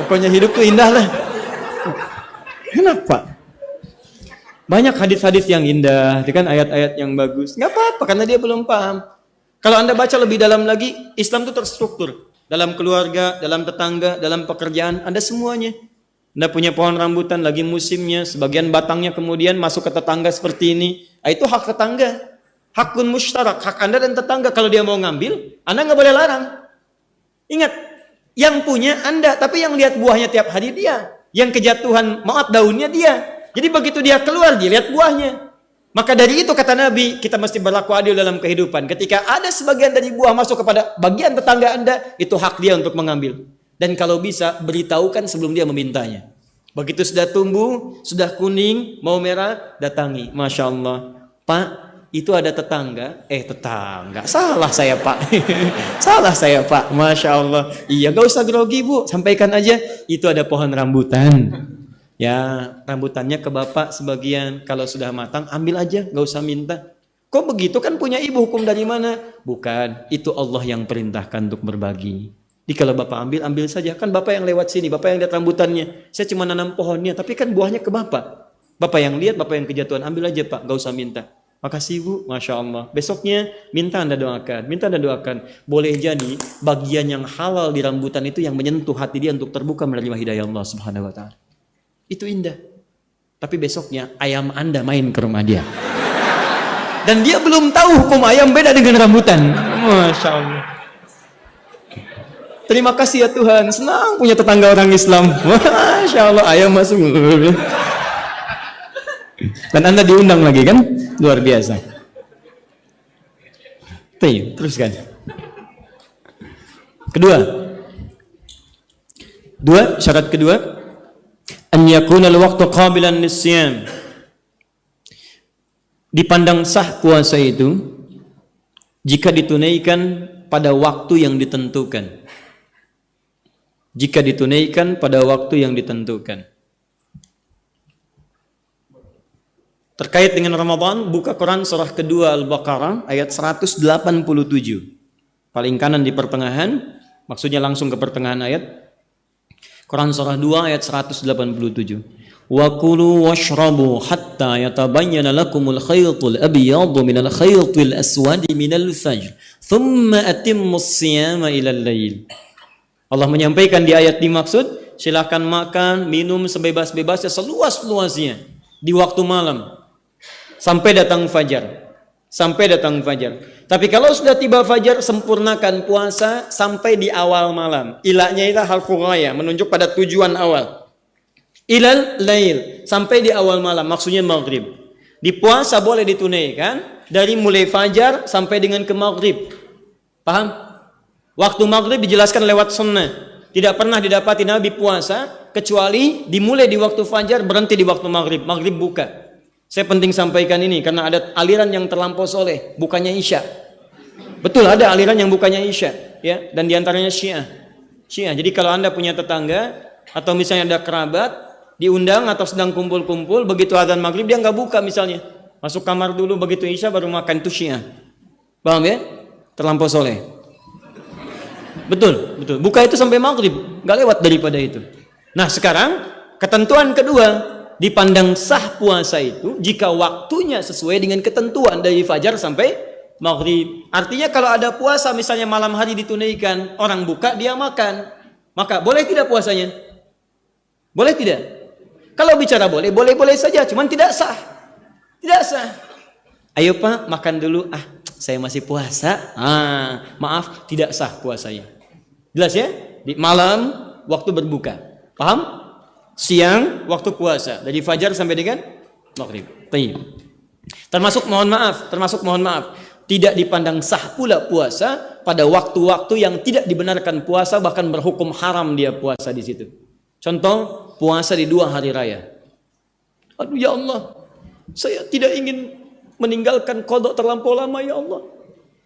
Pokoknya hidup tuh indah lah. Kenapa? Banyak hadis-hadis yang indah, kan ayat-ayat yang bagus. Nggak apa-apa karena dia belum paham. Kalau Anda baca lebih dalam lagi, Islam itu terstruktur. Dalam keluarga, dalam tetangga, dalam pekerjaan, ada semuanya. Anda punya pohon rambutan, lagi musimnya, sebagian batangnya kemudian masuk ke tetangga seperti ini. Itu hak tetangga. Hakun musytarak, hak Anda dan tetangga. Kalau dia mau ngambil, Anda nggak boleh larang. Ingat, yang punya Anda, tapi yang lihat buahnya tiap hari dia. Yang kejatuhan, maaf daunnya dia. Jadi begitu dia keluar, dia lihat buahnya. Maka dari itu kata Nabi, kita mesti berlaku adil dalam kehidupan. Ketika ada sebagian dari buah masuk kepada bagian tetangga Anda, itu hak dia untuk mengambil. Dan kalau bisa, beritahukan sebelum dia memintanya. Begitu sudah tumbuh, sudah kuning, mau merah, datangi. Masya Allah. Pak, itu ada tetangga. Tetangga. Salah saya Pak. Salah saya Pak. Masya Allah. Iya, gak usah grogi Bu. Sampaikan aja. Itu ada pohon rambutan. Ya, rambutannya ke bapak sebagian. Kalau sudah matang, ambil aja, gak usah minta. Kok begitu, kan punya ibu, hukum dari mana? Bukan, itu Allah yang perintahkan untuk berbagi. Jadi kalau bapak ambil saja. Kan bapak yang lewat sini, bapak yang lihat rambutannya. Saya cuma nanam pohonnya, tapi kan buahnya ke bapak. Bapak yang lihat, bapak yang kejatuhan, ambil aja Pak, gak usah minta. Makasih Bu, Masya Allah. Besoknya minta Anda doakan. Boleh jadi bagian yang halal di rambutan itu yang menyentuh hati dia untuk terbuka menerima hidayah Allah Subhanahu wa Ta'ala. Itu indah. Tapi besoknya ayam Anda main ke rumah dia. Dan dia belum tahu hukum ayam beda dengan rambutan. Masya Allah. Terima kasih ya Tuhan, senang punya tetangga orang Islam. Masya Allah, ayam masuk. Dan Anda diundang lagi kan? Luar biasa. Teruskan. Syarat kedua, an yakuna al-waqtu qabilan lis-siyam. Dipandang sah puasa itu jika ditunaikan pada waktu yang ditentukan. Jika ditunaikan pada waktu yang ditentukan. Terkait dengan Ramadan, buka Quran surah kedua Al-Baqarah ayat 187. Paling kanan di pertengahan, maksudnya langsung ke pertengahan ayat. Quran surah 2 ayat 187. Wa kulu washrabu hatta yatabayyana lakumul khaytul abyadu minal khaytil aswadi minal fajr, thumma atimmus siyama ilal lail. Allah menyampaikan di ayat dimaksud, silakan makan, minum sebebas-bebasnya, seluas-luasnya di waktu malam. Sampai datang fajar. Tapi kalau sudah tiba fajar, sempurnakan puasa sampai di awal malam. Ilahnya itu harfu ghaya, menunjuk pada tujuan awal. Ilal lail, sampai di awal malam, maksudnya maghrib. Di puasa boleh ditunaikan dari mulai fajar sampai dengan ke maghrib. Paham? Waktu maghrib dijelaskan lewat sunnah. Tidak pernah didapati Nabi puasa kecuali dimulai di waktu fajar, berhenti di waktu maghrib. Maghrib buka. Saya penting sampaikan ini karena ada aliran yang terlampau soleh, bukannya Isya. Betul, ada aliran yang bukannya Isya, ya, dan diantaranya Syiah. Jadi kalau Anda punya tetangga atau misalnya ada kerabat diundang atau sedang kumpul-kumpul, begitu azan maghrib dia nggak buka misalnya, masuk kamar dulu, begitu Isya baru makan, itu Syiah. Paham ya? Terlampau soleh. Betul. Buka itu sampai maghrib, nggak lewat daripada itu. Nah sekarang ketentuan kedua. Dipandang sah puasa itu jika waktunya sesuai dengan ketentuan dari fajar sampai maghrib. Artinya kalau ada puasa misalnya malam hari ditunaikan, orang buka dia makan, maka boleh tidak puasanya? Boleh tidak? Kalau bicara boleh saja, cuman tidak sah. Ayo Pak, makan dulu. Saya masih puasa. Maaf, tidak sah puasanya. Jelas ya? Di malam waktu berbuka. Paham? Siang waktu puasa dari fajar sampai dengan maghrib. Termasuk mohon maaf tidak dipandang sah pula puasa pada waktu-waktu yang tidak dibenarkan puasa, bahkan berhukum haram dia puasa di situ. Contoh puasa di 2 hari raya. Aduh ya Allah, saya tidak ingin meninggalkan qada terlampau lama ya Allah.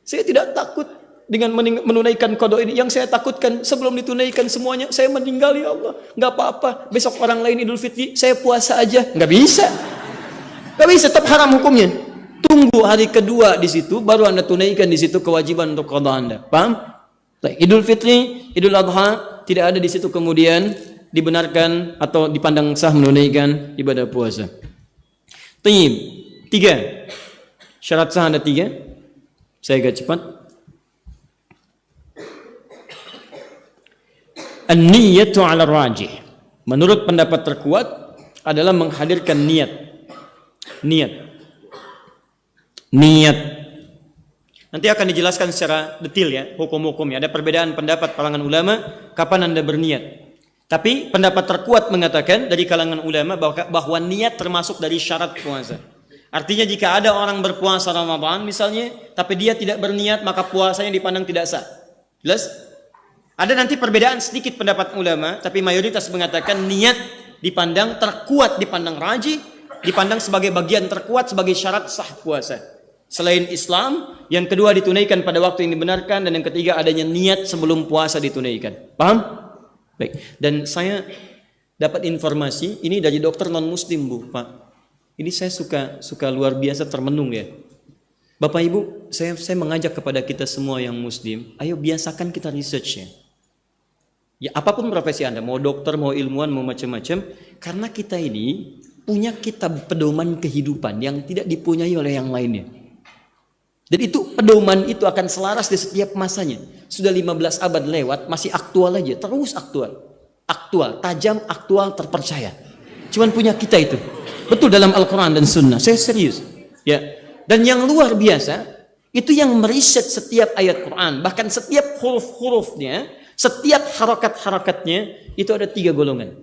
Saya tidak takut dengan menunaikan qada ini. Yang saya takutkan sebelum ditunaikan semuanya saya meninggal ya Allah. Enggak apa-apa, besok orang lain Idul Fitri saya puasa aja. Enggak bisa, tetap haram hukumnya. Tunggu hari kedua di situ baru Anda tunaikan di situ kewajiban untuk qada Anda. Paham? Idul Fitri, Idul Adha tidak ada di situ kemudian dibenarkan atau dipandang sah menunaikan ibadah puasa. 3. Syarat sah ada 3. Saya agak cepat. An-niyatu 'ala rajih. Menurut pendapat terkuat adalah menghadirkan niat. Nanti akan dijelaskan secara detail ya hukum-hukumnya. Ada perbedaan pendapat kalangan ulama kapan Anda berniat. Tapi pendapat terkuat mengatakan dari kalangan ulama bahwa niat termasuk dari syarat puasa. Artinya jika ada orang berpuasa Ramadan misalnya, tapi dia tidak berniat, maka puasanya dipandang tidak sah. Jelas? Ada nanti perbedaan sedikit pendapat ulama, tapi mayoritas mengatakan niat dipandang terkuat, dipandang rajih, dipandang sebagai bagian terkuat sebagai syarat sah puasa. Selain Islam, yang kedua ditunaikan pada waktu yang dibenarkan, dan yang ketiga adanya niat sebelum puasa ditunaikan. Paham? Baik. Dan saya dapat informasi ini dari dokter non muslim Bu, Pak. Ini saya suka luar biasa termenung ya. Bapak Ibu, saya mengajak kepada kita semua yang muslim, ayo biasakan kita research ya. Ya apapun profesi Anda, mau dokter, mau ilmuwan, mau macam-macam, karena kita ini punya kitab pedoman kehidupan yang tidak dipunyai oleh yang lainnya. Dan itu pedoman itu akan selaras di setiap masanya. Sudah 15 abad lewat, masih aktual aja, terus aktual. Aktual, tajam, aktual, terpercaya. Cuman punya kita itu. Betul dalam Al-Quran dan Sunnah, saya serius. Ya. Dan yang luar biasa, itu yang meriset setiap ayat Quran. Bahkan setiap huruf-hurufnya, setiap harakat-harakatnya, itu ada 3 golongan.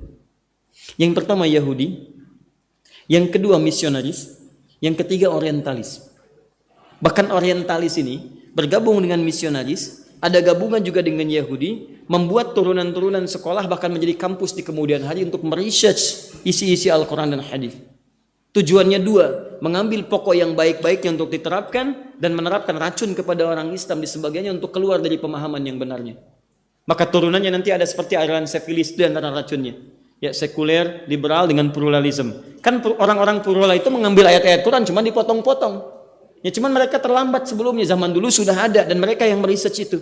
Yang pertama Yahudi, yang kedua misionaris, yang ketiga orientalis. Bahkan orientalis ini bergabung dengan misionaris, ada gabungan juga dengan Yahudi, membuat turunan-turunan sekolah bahkan menjadi kampus di kemudian hari untuk meresearch isi-isi Al-Quran dan hadis. Tujuannya 2, mengambil pokok yang baik-baiknya untuk diterapkan dan menerapkan racun kepada orang Islam di sebagainya untuk keluar dari pemahaman yang benarnya. Maka turunannya nanti ada seperti aliran sefilis di antara racunnya. Ya, sekuler, liberal dengan pluralisme. Kan orang-orang plural itu mengambil ayat-ayat Quran cuma dipotong-potong. Ya cuman mereka terlambat sebelumnya, zaman dulu sudah ada dan mereka yang meresearch itu.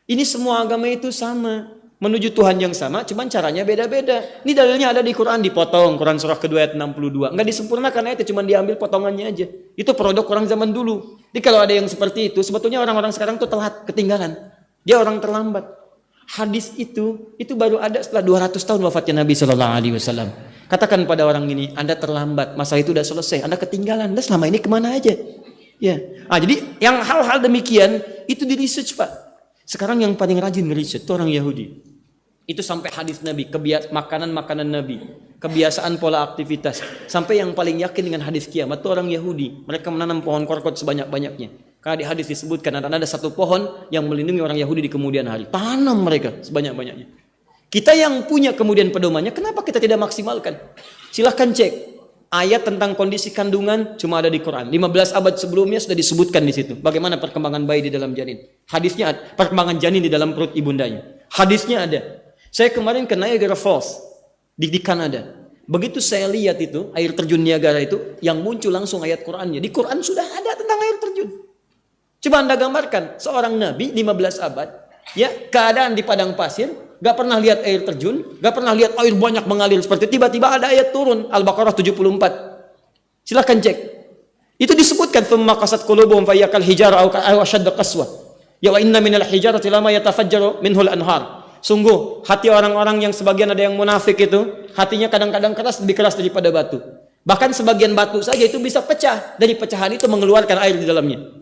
Ini semua agama itu sama, menuju Tuhan yang sama, cuman caranya beda-beda. Ini dalilnya ada di Quran, dipotong, Quran surah kedua ayat 62. Enggak disempurnakan ayatnya, cuman diambil potongannya aja. Itu produk orang zaman dulu. Jadi kalau ada yang seperti itu, sebetulnya orang-orang sekarang tuh telat, ketinggalan. Dia orang terlambat. Hadis itu baru ada setelah 200 tahun wafatnya Nabi SAW. Katakan pada orang ini, Anda terlambat, masalah itu udah selesai, Anda ketinggalan. Anda selama ini kemana aja? Ya, jadi yang hal-hal demikian itu di research Pak. Sekarang yang paling rajin research itu orang Yahudi. Itu sampai hadis Nabi, makanan-makanan Nabi, kebiasaan pola aktivitas. Sampai yang paling yakin dengan hadis kiamat itu orang Yahudi. Mereka menanam pohon korkot sebanyak-banyaknya. Karena di hadis disebutkan ada satu pohon yang melindungi orang Yahudi di kemudian hari. Tanam mereka sebanyak-banyaknya. Kita yang punya kemudian pedomannya, kenapa kita tidak maksimalkan? Silahkan cek. Ayat tentang kondisi kandungan cuma ada di Quran. 15 abad sebelumnya sudah disebutkan di situ. Bagaimana perkembangan bayi di dalam janin. Hadisnya ada. Perkembangan janin di dalam perut ibundanya. Hadisnya ada. Saya kemarin ke Niagara Falls di Kanada. Begitu saya lihat itu, air terjun Niagara itu, yang muncul langsung ayat Qurannya. Di Quran sudah ada tentang air terjun. Coba Anda gambarkan, seorang Nabi 15 abad, ya keadaan di padang pasir, gak pernah lihat air terjun, gak pernah lihat air banyak mengalir seperti itu. Tiba-tiba ada ayat turun, Al-Baqarah 74. Silahkan cek. Itu disebutkan, "Tsumma qasat qulubuhum fa yakal hijara aw ashadda qaswa." Ya wa inna minal hijarati lama yatafajjaru minhul anhar. Sungguh, hati orang-orang yang sebagian ada yang munafik itu, hatinya kadang-kadang keras, lebih keras daripada batu. Bahkan sebagian batu saja itu bisa pecah. Dari pecahan itu mengeluarkan air di dalamnya.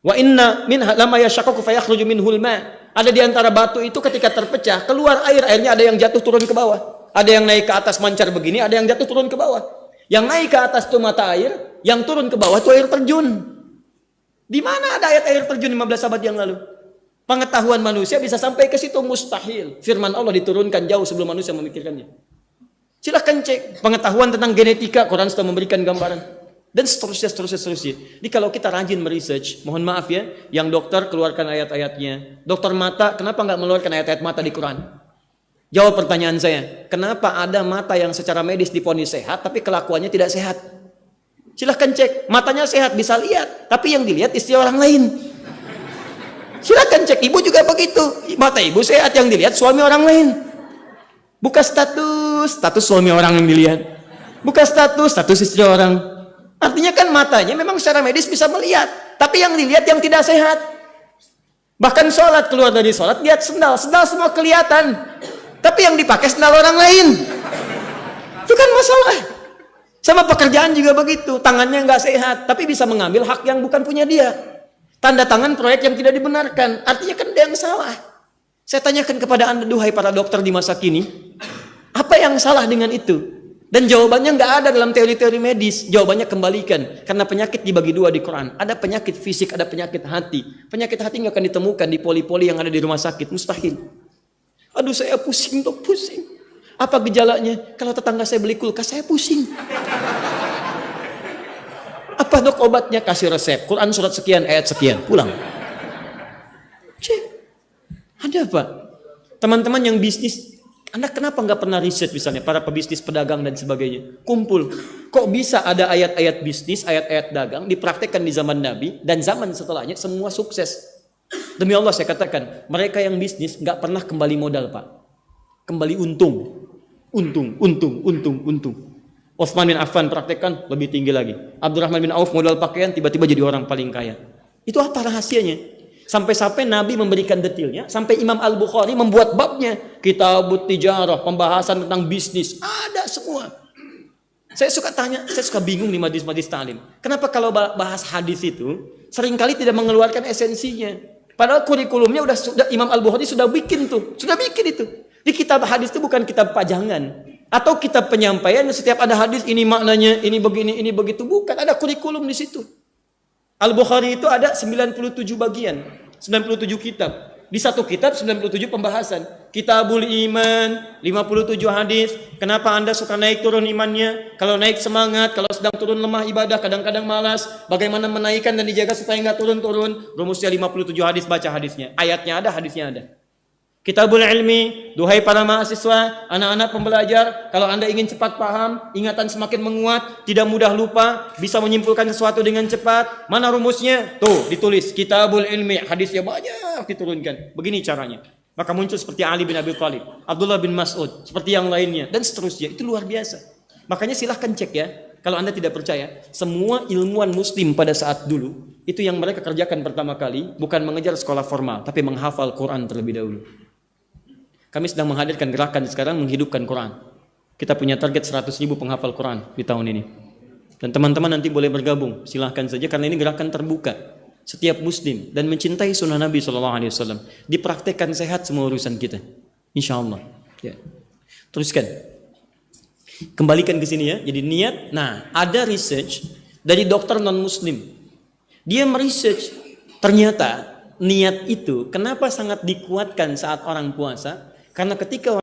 Wa inna minha lama yashaqqaqu fa yakhruju minhul ma'. Ada di antara batu itu ketika terpecah, keluar airnya ada yang jatuh turun ke bawah. Ada yang naik ke atas mancar begini, ada yang jatuh turun ke bawah. Yang naik ke atas itu mata air, yang turun ke bawah itu air terjun. Di mana ada ayat air terjun 15 abad yang lalu? Pengetahuan manusia bisa sampai ke situ mustahil. Firman Allah diturunkan jauh sebelum manusia memikirkannya. Silahkan cek pengetahuan tentang genetika, Quran sudah memberikan gambaran. Dan seterusnya. Jadi kalau kita rajin meresearch, mohon maaf ya, yang dokter keluarkan ayat-ayatnya. Dokter mata, kenapa nggak mengeluarkan ayat-ayat mata di Quran? Jawab pertanyaan saya, kenapa ada mata yang secara medis diponis sehat, tapi kelakuannya tidak sehat? Silahkan cek, matanya sehat bisa lihat, tapi yang dilihat istri orang lain. Silahkan cek, ibu juga begitu, mata ibu sehat, yang dilihat suami orang lain. Buka status suami orang yang dilihat. Buka status istri orang. Artinya kan matanya memang secara medis bisa melihat, tapi yang dilihat yang tidak sehat. Bahkan sholat, keluar dari sholat lihat sendal semua kelihatan, tapi yang dipakai sendal orang lain. Itu kan masalah. Sama pekerjaan juga begitu, tangannya nggak sehat, tapi bisa mengambil hak yang bukan punya dia. Tanda tangan proyek yang tidak dibenarkan, artinya kan ada yang salah. Saya tanyakan kepada Anda, duhai para dokter di masa kini, apa yang salah dengan itu? Dan jawabannya nggak ada dalam teori-teori medis. Jawabannya kembalikan. Karena penyakit dibagi 2 di Quran. Ada penyakit fisik, ada penyakit hati. Penyakit hati nggak akan ditemukan di poli-poli yang ada di rumah sakit. Mustahil. Aduh saya pusing. Apa gejalanya? Kalau tetangga saya beli kulkas, saya pusing. Apa dok obatnya? Kasih resep. Quran surat sekian, ayat sekian. Pulang. Cek. Ada apa? Teman-teman yang bisnis, Anda kenapa nggak pernah riset misalnya para pebisnis, pedagang dan sebagainya? Kumpul. Kok bisa ada ayat-ayat bisnis, ayat-ayat dagang dipraktekkan di zaman Nabi dan zaman setelahnya semua sukses? Demi Allah saya katakan, mereka yang bisnis nggak pernah kembali modal Pak. Kembali untung. Utsman bin Affan praktekkan lebih tinggi lagi. Abdurrahman bin Auf modal pakaian tiba-tiba jadi orang paling kaya. Itu apa rahasianya? Sampai-sampai Nabi memberikan detailnya, sampai Imam Al-Bukhari membuat babnya, Kitabut Tijarah, pembahasan tentang bisnis, ada semua. Saya suka tanya, saya suka bingung di majlis-majlis ta'lim. Kenapa kalau bahas hadis itu seringkali tidak mengeluarkan esensinya? Padahal kurikulumnya sudah Imam Al-Bukhari sudah bikin itu. Di kitab hadis itu bukan kitab pajangan atau kitab penyampaian setiap ada hadis ini maknanya, ini begini, ini begitu, bukan, ada kurikulum di situ. Al-Bukhari itu ada 97 bagian, 97 kitab. Di satu kitab 97 pembahasan. Kitabul Iman, 57 hadis. Kenapa Anda suka naik turun imannya? Kalau naik semangat, kalau sedang turun lemah ibadah, kadang-kadang malas. Bagaimana menaikkan dan dijaga supaya nggak turun-turun? Rumusnya 57 hadis, baca hadisnya. Ayatnya ada, hadisnya ada. Kitabul Ilmi, duhai para mahasiswa, anak-anak pembelajar, kalau Anda ingin cepat paham, ingatan semakin menguat, tidak mudah lupa, bisa menyimpulkan sesuatu dengan cepat, mana rumusnya? Tuh, ditulis Kitabul Ilmi, hadisnya banyak diturunkan. Begini caranya. Maka muncul seperti Ali bin Abi Thalib, Abdullah bin Mas'ud, seperti yang lainnya, dan seterusnya. Itu luar biasa. Makanya silahkan cek ya, kalau Anda tidak percaya, semua ilmuwan muslim pada saat dulu, itu yang mereka kerjakan pertama kali, bukan mengejar sekolah formal, tapi menghafal Quran terlebih dahulu. Kami sedang menghadirkan gerakan sekarang menghidupkan Quran. Kita punya target 100.000 penghafal Quran di tahun ini. Dan teman-teman nanti boleh bergabung, silahkan saja karena ini gerakan terbuka. Setiap muslim dan mencintai sunnah Nabi SAW dipraktekkan sehat semua urusan kita. Insya Allah. Ya. Teruskan. Kembalikan ke sini ya. Jadi niat. Nah, ada research dari dokter non muslim. Dia meresearch ternyata niat itu kenapa sangat dikuatkan saat orang puasa? Karena ketika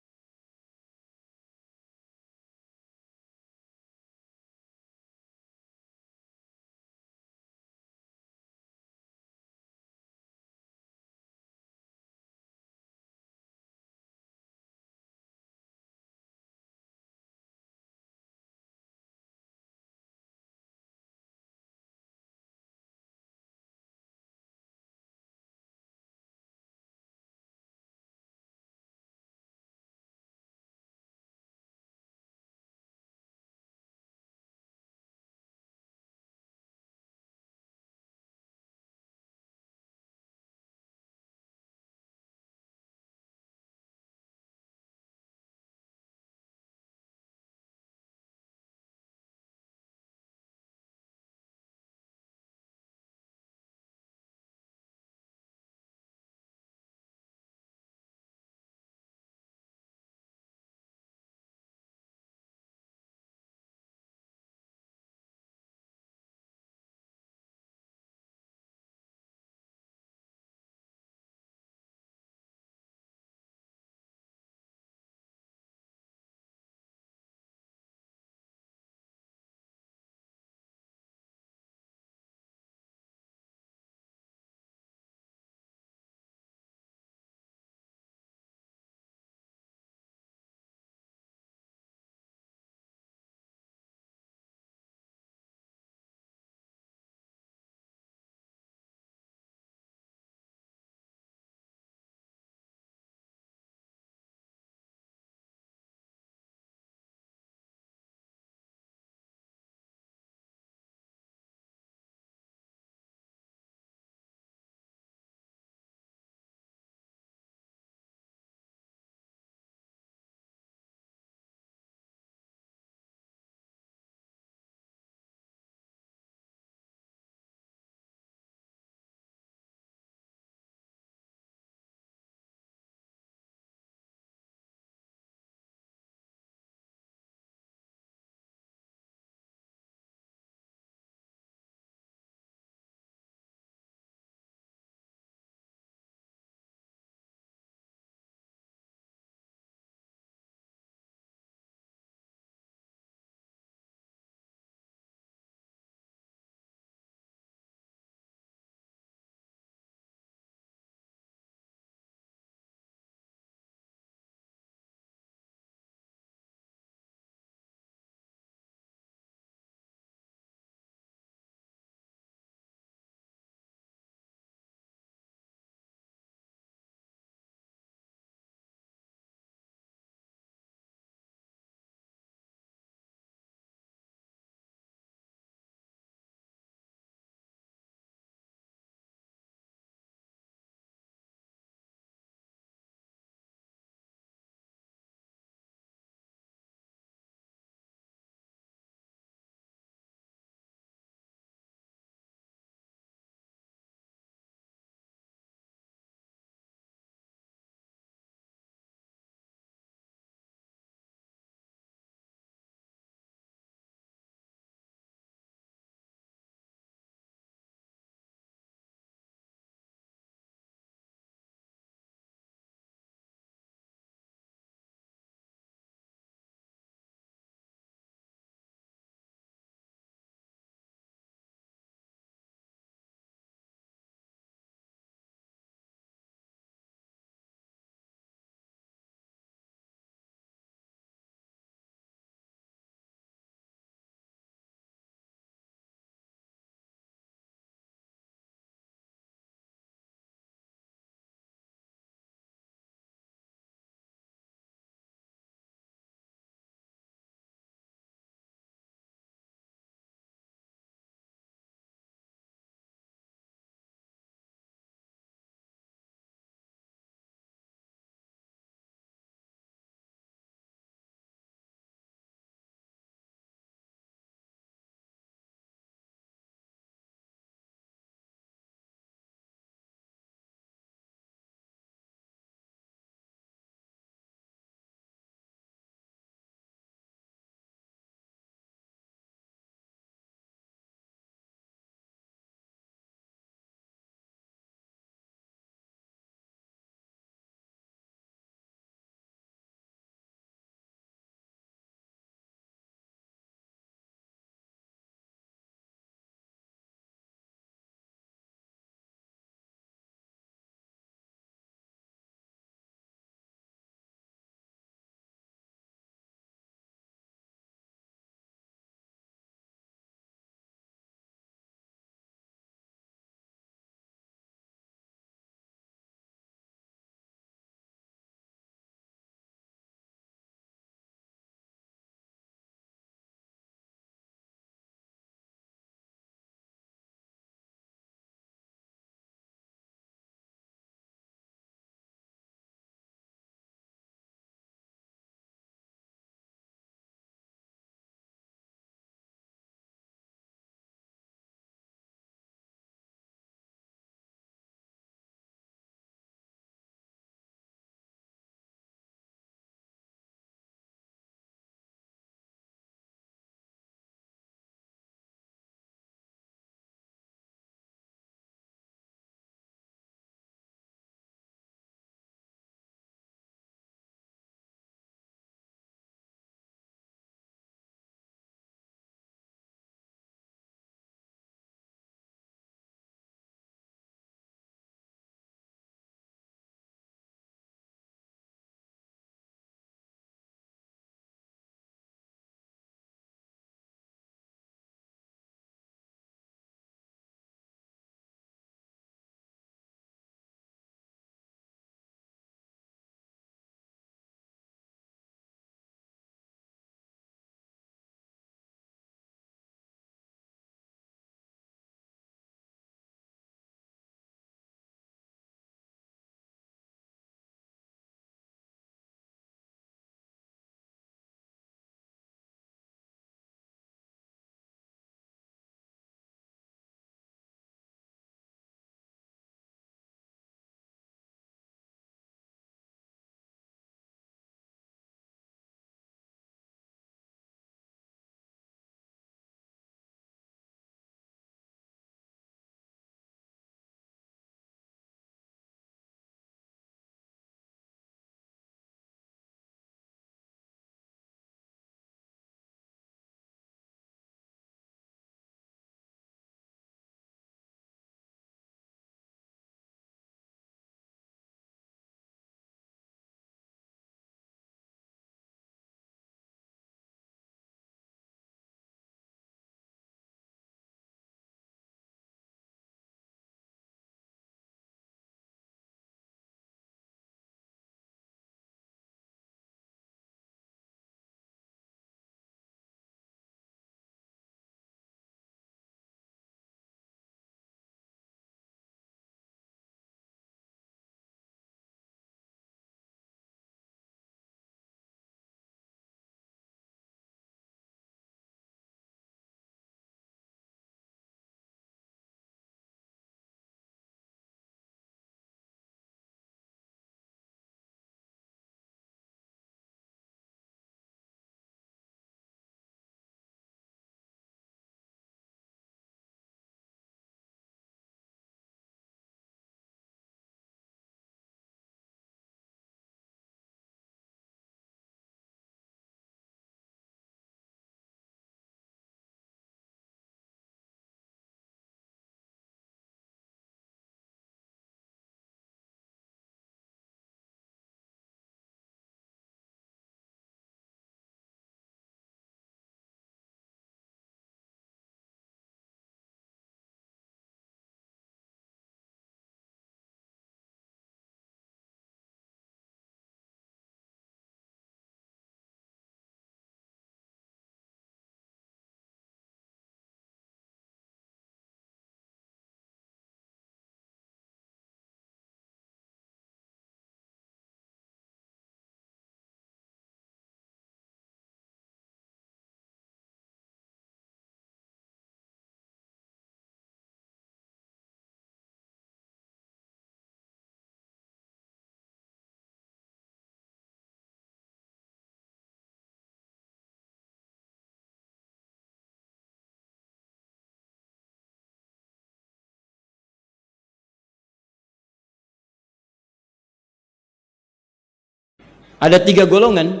Ada 3 golongan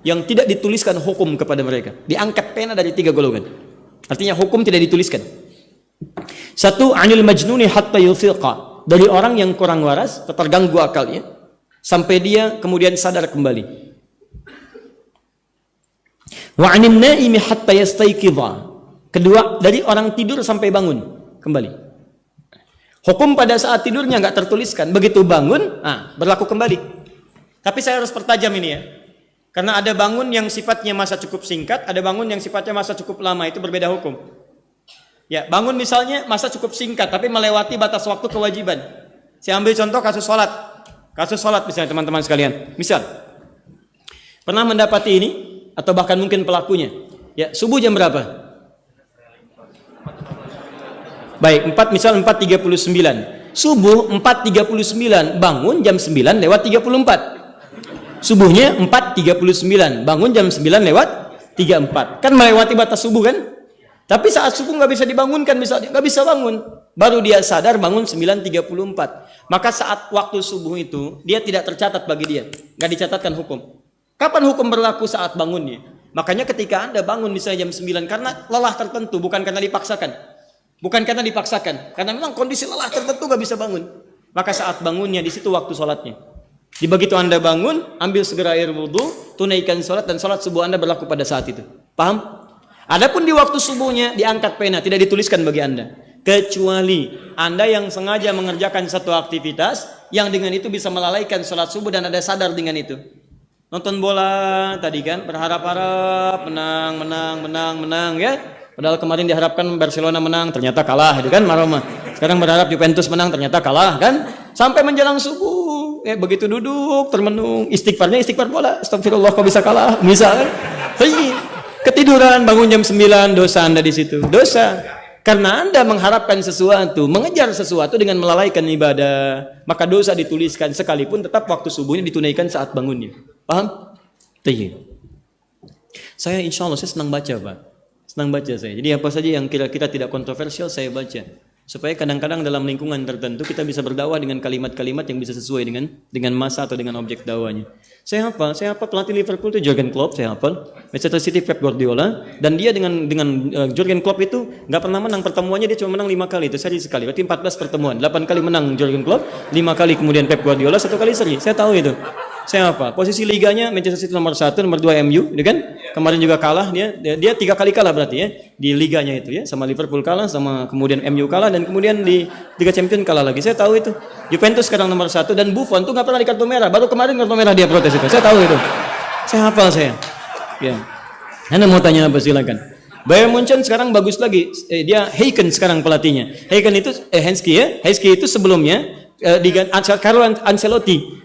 yang tidak dituliskan hukum kepada mereka. Diangkat pena dari 3 golongan. Artinya hukum tidak dituliskan. 1, anil majnuni hatta yufiqa. Dari orang yang kurang waras, terganggu akalnya, sampai dia kemudian sadar kembali. Wa anin naimi hatta yastayqidha. Kedua, dari orang tidur sampai bangun kembali. Hukum pada saat tidurnya nggak tertuliskan. Begitu bangun, berlaku kembali. Tapi saya harus pertajam ini ya. Karena ada bangun yang sifatnya masa cukup singkat, ada bangun yang sifatnya masa cukup lama, itu berbeda hukum. Ya, bangun misalnya masa cukup singkat tapi melewati batas waktu kewajiban. Saya ambil contoh kasus sholat. Kasus sholat misalnya teman-teman sekalian. Misal, pernah mendapati ini atau bahkan mungkin pelakunya. Ya, subuh jam berapa? Baik, 4:39. Subuh 4:39, bangun jam 9 lewat 34. Subuhnya 4:39, bangun jam 9 lewat 34. Kan melewati batas subuh kan? Tapi saat subuh nggak bisa dibangunkan, misalnya nggak bisa bangun. Baru dia sadar bangun 9:34. Maka saat waktu subuh itu dia tidak tercatat bagi dia, nggak dicatatkan hukum. Kapan hukum berlaku? Saat bangunnya. Makanya ketika Anda bangun misalnya jam 9 karena lelah tertentu, bukan karena dipaksakan. Bukan karena dipaksakan, karena memang kondisi lelah tertentu nggak bisa bangun. Maka saat bangunnya di situ waktu sholatnya. Di begitu Anda bangun, ambil segera air wudhu, tunaikan sholat, dan sholat subuh Anda berlaku pada saat itu. Paham? Adapun di waktu subuhnya diangkat pena, tidak dituliskan bagi Anda. Kecuali Anda yang sengaja mengerjakan satu aktivitas yang dengan itu bisa melalaikan sholat subuh dan Anda sadar dengan itu. Nonton bola tadi kan, berharap-harap menang ya. Padahal kemarin diharapkan Barcelona menang, ternyata kalah, itu kan maroma. Sekarang berharap Juventus menang, ternyata kalah kan. Sampai menjelang subuh, begitu duduk termenung, istighfar bola. Astagfirullah, kok bisa kalah? Misalnya, ketiduran, bangun jam 9, dosa Anda di situ. Dosa. Karena Anda mengharapkan sesuatu, mengejar sesuatu dengan melalaikan ibadah, maka dosa dituliskan sekalipun tetap waktu subuhnya ditunaikan saat bangunnya. Paham? Saya insya Allah saya senang baca, Pak. Senang baca saya. Jadi apa saja yang kira-kira tidak kontroversial saya baca. Supaya kadang-kadang dalam lingkungan tertentu kita bisa berdakwah dengan kalimat-kalimat yang bisa sesuai dengan masa atau dengan objek dakwahnya. Saya hafal pelatih Liverpool itu Jurgen Klopp, saya hafal. Manchester City Pep Guardiola, dan dia dengan Jurgen Klopp itu nggak pernah menang, pertemuannya dia cuma menang 5 kali, itu seri sekali. Berarti 14 pertemuan, 8 kali menang Jurgen Klopp, 5 kali kemudian Pep Guardiola, 1 kali seri. Saya tahu itu. Saya apa? Posisi liganya Manchester City nomor 1, nomor 2 MU, gitu kan? Kemarin juga kalah dia 3 kali kalah berarti ya di liganya itu ya, sama Liverpool kalah, sama kemudian MU kalah, dan kemudian di Liga Champions kalah lagi. Saya tahu itu. Juventus sekarang nomor 1, dan Buffon tuh nggak pernah di kartu merah. Baru kemarin kartu merah dia protes itu. Saya tahu itu. Saya hafal saya. Ya. Anda mau tanya apa silakan. Bayern Munchen sekarang bagus lagi. Dia Heiken sekarang pelatihnya. Heiken itu Hensky ya. Hensky itu sebelumnya Carlo Ancelotti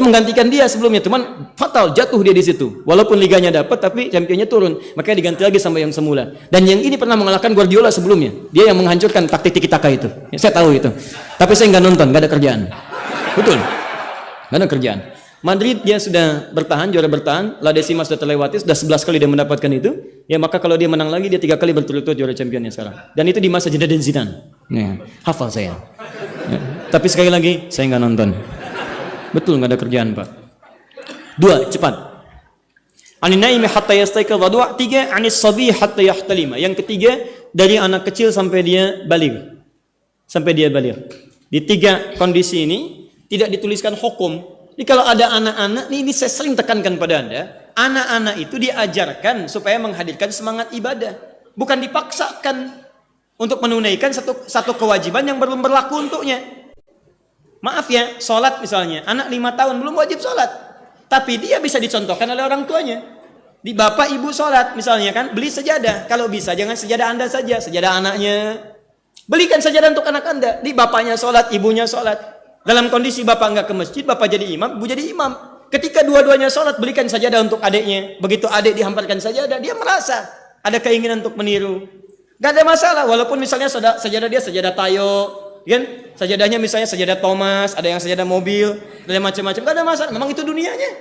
menggantikan dia sebelumnya, cuman fatal jatuh dia di situ. Walaupun liganya dapat tapi championnya turun, makanya diganti lagi sama yang semula. Dan yang ini pernah mengalahkan Guardiola sebelumnya. Dia yang menghancurkan taktik tiki taka itu. Ya, saya tahu itu. Tapi saya nggak nonton, nggak ada kerjaan. Betul, nggak ada kerjaan. Madrid dia sudah bertahan, juara bertahan. La Decima sudah terlewati, sudah 11 kali dia mendapatkan itu. Ya maka kalau dia menang lagi, dia 3 kali berturut-turut juara championnya sekarang. Dan itu di masa Zinedine Zidane. Ya, hafal saya. Ya. Tapi sekali lagi saya nggak nonton. Betul, nggak ada kerjaan Pak. 2, cepat. Aninaimi hatta yastayqidha. 2, 3, anis sabi hatta yahtalima. Yang ketiga, dari anak kecil sampai dia baligh. Sampai dia baligh. Di 3 kondisi ini tidak dituliskan hukum. Jadi kalau ada anak-anak, ini saya sering tekankan pada Anda, anak-anak itu diajarkan supaya menghadirkan semangat ibadah, bukan dipaksakan untuk menunaikan satu kewajiban yang belum berlaku untuknya. Maaf ya, sholat misalnya, anak 5 tahun belum wajib sholat, tapi dia bisa dicontohkan oleh orang tuanya. Di bapak ibu sholat misalnya kan, beli sejadah, kalau bisa jangan sejadah Anda saja, sejadah anaknya. Belikan sejadah untuk anak Anda, di bapaknya sholat, ibunya sholat. Dalam kondisi bapak nggak ke masjid, bapak jadi imam, ibu jadi imam. Ketika dua-duanya sholat, belikan sajadah untuk adiknya. Begitu adik dihamparkan sajadah, dia merasa ada keinginan untuk meniru. Gak ada masalah, walaupun misalnya sajadah dia sajadah tayo, kan? Sajadahnya misalnya sajadah Thomas, ada yang sajadah mobil, ada macam-macam. Gak ada masalah, memang itu dunianya.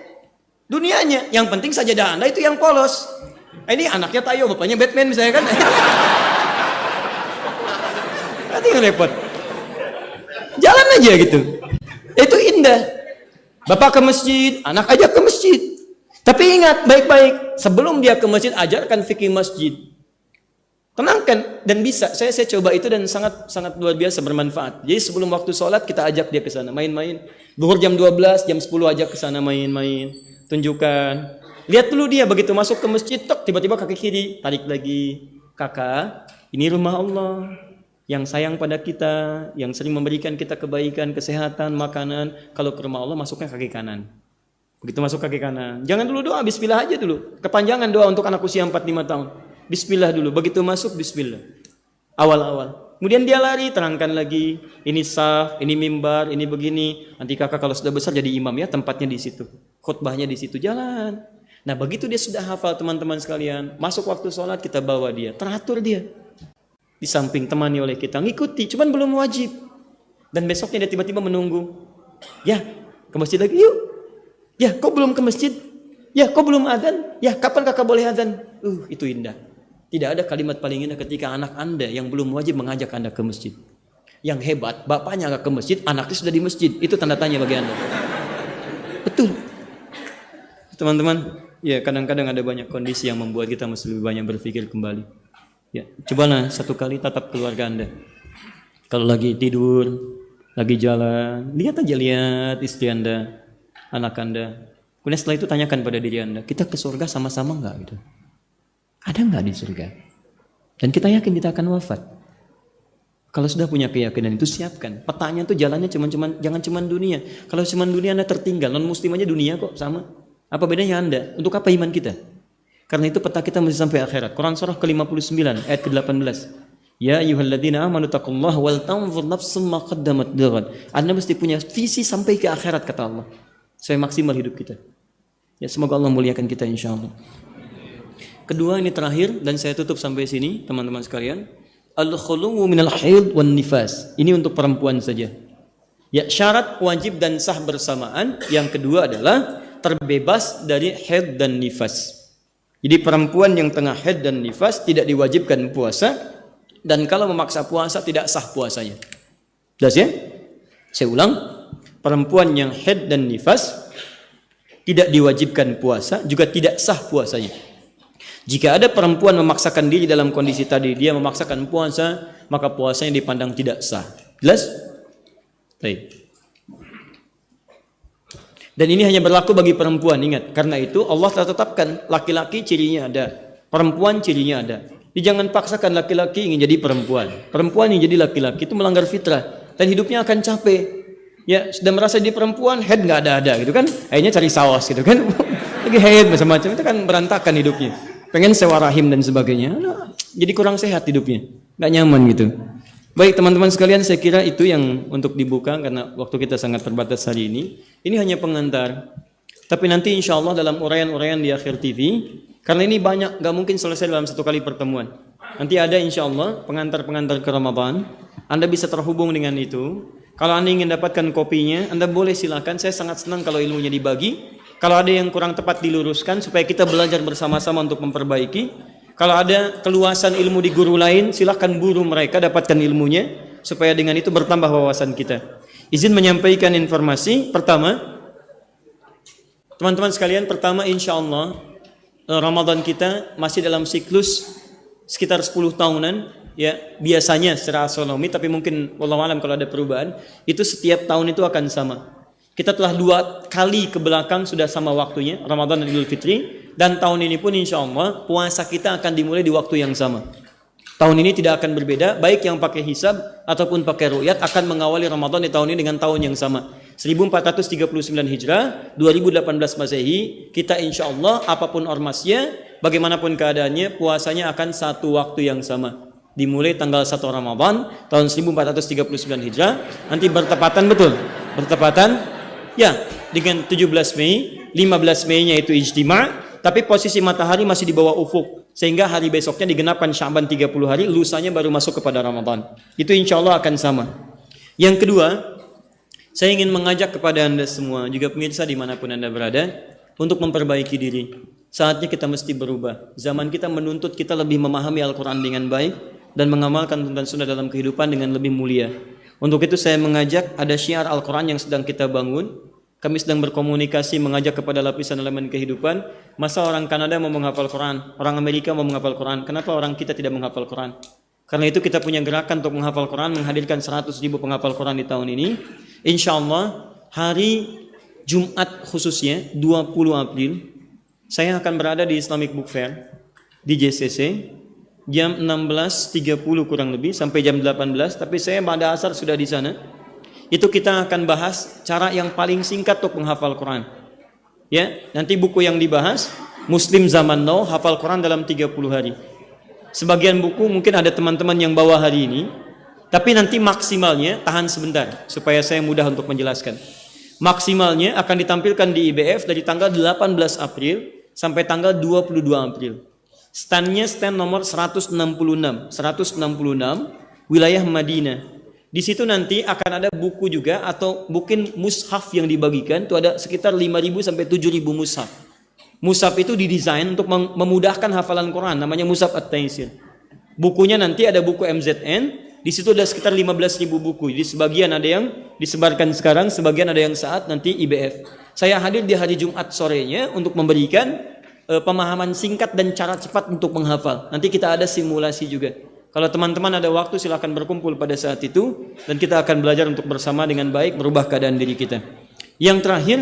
Dunianya, yang penting sajadah Anda itu yang polos. Ini anaknya tayo, bapaknya Batman misalnya kan. Nanti repot. Jalan aja gitu. Itu indah. Bapak ke masjid, anak ajak ke masjid. Tapi ingat baik-baik, sebelum dia ke masjid, ajarkan fikih masjid. Tenangkan, dan bisa. Saya coba itu dan sangat sangat luar biasa bermanfaat. Jadi sebelum waktu sholat kita ajak dia ke sana main-main. Zuhur jam 12, jam 10 ajak ke sana main-main. Tunjukkan. Lihat dulu dia begitu masuk ke masjid, tok, tiba-tiba kaki kiri, tarik lagi. Kakak, ini rumah Allah yang sayang pada kita, yang sering memberikan kita kebaikan, kesehatan, makanan. Kalau ke rumah Allah masuknya kaki kanan. Begitu masuk kaki kanan, jangan dulu doa, bismillah aja dulu. Kepanjangan doa untuk anak usia 4-5 tahun. Bismillah dulu, begitu masuk bismillah. Awal-awal. Kemudian dia lari, terangkan lagi. Ini saf, ini mimbar, ini begini. Nanti kakak kalau sudah besar jadi imam ya, tempatnya di situ. Khutbahnya di situ, jalan. Nah begitu dia sudah hafal teman-teman sekalian, masuk waktu sholat kita bawa dia, teratur dia. Di samping temani oleh kita, ngikuti, cuman belum wajib. Dan besoknya dia tiba-tiba menunggu. Ya, ke masjid lagi yuk. Ya, kok belum ke masjid? Ya, kok belum adzan? Ya, kapan kakak boleh adzan? Itu indah. Tidak ada kalimat paling indah ketika anak Anda yang belum wajib mengajak Anda ke masjid. Yang hebat, bapaknya nggak ke masjid, anaknya sudah di masjid. Itu tanda tanya bagi Anda. Betul. Teman-teman, ya kadang-kadang ada banyak kondisi yang membuat kita mesti lebih banyak berpikir kembali. Ya, cobalah satu kali tatap keluarga Anda. Kalau lagi tidur, lagi jalan, lihat istri Anda, anak Anda. Kemudian setelah itu tanyakan pada diri Anda, kita ke surga sama-sama enggak gitu? Ada enggak di surga? Dan kita yakin kita akan wafat. Kalau sudah punya keyakinan itu siapkan. Petanya tuh jalannya jangan cuma dunia. Kalau cuma dunia Anda tertinggal, non muslim aja dunia kok sama. Apa bedanya Anda? Untuk apa iman kita? Karena itu peta kita mesti sampai akhirat. Quran surah ke-59 ayat ke-18. Ya ayyuhalladzina amanu taqullaha wal tanzur nafsum ma qaddamat lighad. Anda mesti punya visi sampai ke akhirat kata Allah. Saya maksimal hidup kita. Ya semoga Allah muliakan kita insyaallah. Kedua ini terakhir dan saya tutup sampai sini teman-teman sekalian. Al-khuluwu minal haid wan nifas. Ini untuk perempuan saja. Ya syarat wajib dan sah bersamaan. Yang kedua adalah terbebas dari haid dan nifas. Jadi perempuan yang tengah haid dan nifas tidak diwajibkan puasa dan kalau memaksa puasa tidak sah puasanya. Jelas ya? Saya ulang, perempuan yang haid dan nifas tidak diwajibkan puasa juga tidak sah puasanya. Jika ada perempuan memaksakan diri dalam kondisi tadi, dia memaksakan puasa, maka puasanya dipandang tidak sah. Jelas? Baik. Dan ini hanya berlaku bagi perempuan, ingat. Karena itu Allah telah tetapkan laki-laki cirinya ada, perempuan cirinya ada. Jadi jangan paksakan laki-laki ingin jadi perempuan. Perempuan yang jadi laki-laki itu melanggar fitrah dan hidupnya akan capek. Ya, sudah merasa di perempuan, head nggak ada gitu kan? Akhirnya cari saus gitu kan? Lagi head macam-macam itu kan berantakan hidupnya. Pengen sewa rahim dan sebagainya. Nah, jadi kurang sehat hidupnya, nggak nyaman gitu. Baik teman-teman sekalian, saya kira itu yang untuk dibuka karena waktu kita sangat terbatas hari ini. Ini hanya pengantar. Tapi nanti insya Allah dalam uraian-uraian di akhir TV, karena ini banyak, nggak mungkin selesai dalam satu kali pertemuan. Nanti ada insya Allah pengantar-pengantar ke Ramadan. Anda bisa terhubung dengan itu. Kalau Anda ingin dapatkan kopinya, Anda boleh silakan. Saya sangat senang kalau ilmunya dibagi. Kalau ada yang kurang tepat diluruskan supaya kita belajar bersama-sama untuk memperbaiki. Kalau ada keluasan ilmu di guru lain, silahkan buru mereka dapatkan ilmunya supaya dengan itu bertambah wawasan kita. Izin menyampaikan informasi pertama, teman-teman sekalian, pertama insya Allah Ramadan kita masih dalam siklus sekitar 10 tahunan, ya biasanya secara astronomi, tapi mungkin wallahu alam kalau ada perubahan, itu setiap tahun itu akan sama. Kita telah 2 kali ke belakang sudah sama waktunya, Ramadan dan Idul Fitri. Dan tahun ini pun insya Allah puasa kita akan dimulai di waktu yang sama. Tahun ini tidak akan berbeda, baik yang pakai hisab ataupun pakai ru'yat akan mengawali Ramadan di tahun ini dengan tahun yang sama. 1439 Hijrah, 2018 Masehi, kita insya Allah apapun ormasnya, bagaimanapun keadaannya, puasanya akan satu waktu yang sama. Dimulai tanggal 1 Ramadan tahun 1439 Hijrah, nanti bertepatan betul. Bertepatan ya, dengan 17 Mei, 15 Mei-nya itu ijtima', tapi posisi matahari masih di bawah ufuk, sehingga hari besoknya digenapkan Sya'ban 30 hari, lusanya baru masuk kepada Ramadan. Itu insya Allah akan sama. Yang kedua, saya ingin mengajak kepada Anda semua, juga pemirsa dimanapun Anda berada, untuk memperbaiki diri. Saatnya kita mesti berubah. Zaman kita menuntut kita lebih memahami Al-Quran dengan baik, dan mengamalkan tuntunan sunnah dalam kehidupan dengan lebih mulia. Untuk itu saya mengajak, ada syiar Al-Quran yang sedang kita bangun. Kami sedang berkomunikasi mengajak kepada lapisan elemen kehidupan. Masa orang Kanada mau menghafal Quran, orang Amerika mau menghafal Quran, kenapa orang kita tidak menghafal Quran? Karena itu kita punya gerakan untuk menghafal Quran, menghadirkan 100.000 penghafal Quran di tahun ini. Insya Allah hari Jumat khususnya 20 April saya akan berada di Islamic Book Fair di JCC jam 16.30 kurang lebih sampai jam 18, tapi saya pada asar sudah di sana. Itu kita akan bahas cara yang paling singkat untuk menghafal Quran. Ya, nanti buku yang dibahas Muslim Zaman Now hafal Quran dalam 30 hari. Sebagian buku mungkin ada teman-teman yang bawa hari ini, tapi nanti maksimalnya tahan sebentar supaya saya mudah untuk menjelaskan. Maksimalnya akan ditampilkan di IBF dari tanggal 18 April sampai tanggal 22 April. Standnya stand nomor 166 wilayah Madinah. Di situ nanti akan ada buku juga atau mungkin mushaf yang dibagikan. Itu ada sekitar 5.000 sampai 7.000 mushaf. Mushaf itu didesain untuk memudahkan hafalan Quran, namanya Mushaf At-Taisir. Bukunya nanti ada buku MZN. Di situ ada sekitar 15.000 buku. Jadi sebagian ada yang disebarkan sekarang, sebagian ada yang saat nanti IBF. Saya hadir di hari Jumat sorenya untuk memberikan pemahaman singkat dan cara cepat untuk menghafal. Nanti kita ada simulasi juga. Kalau teman-teman ada waktu silakan berkumpul pada saat itu dan kita akan belajar untuk bersama dengan baik merubah keadaan diri kita. Yang terakhir,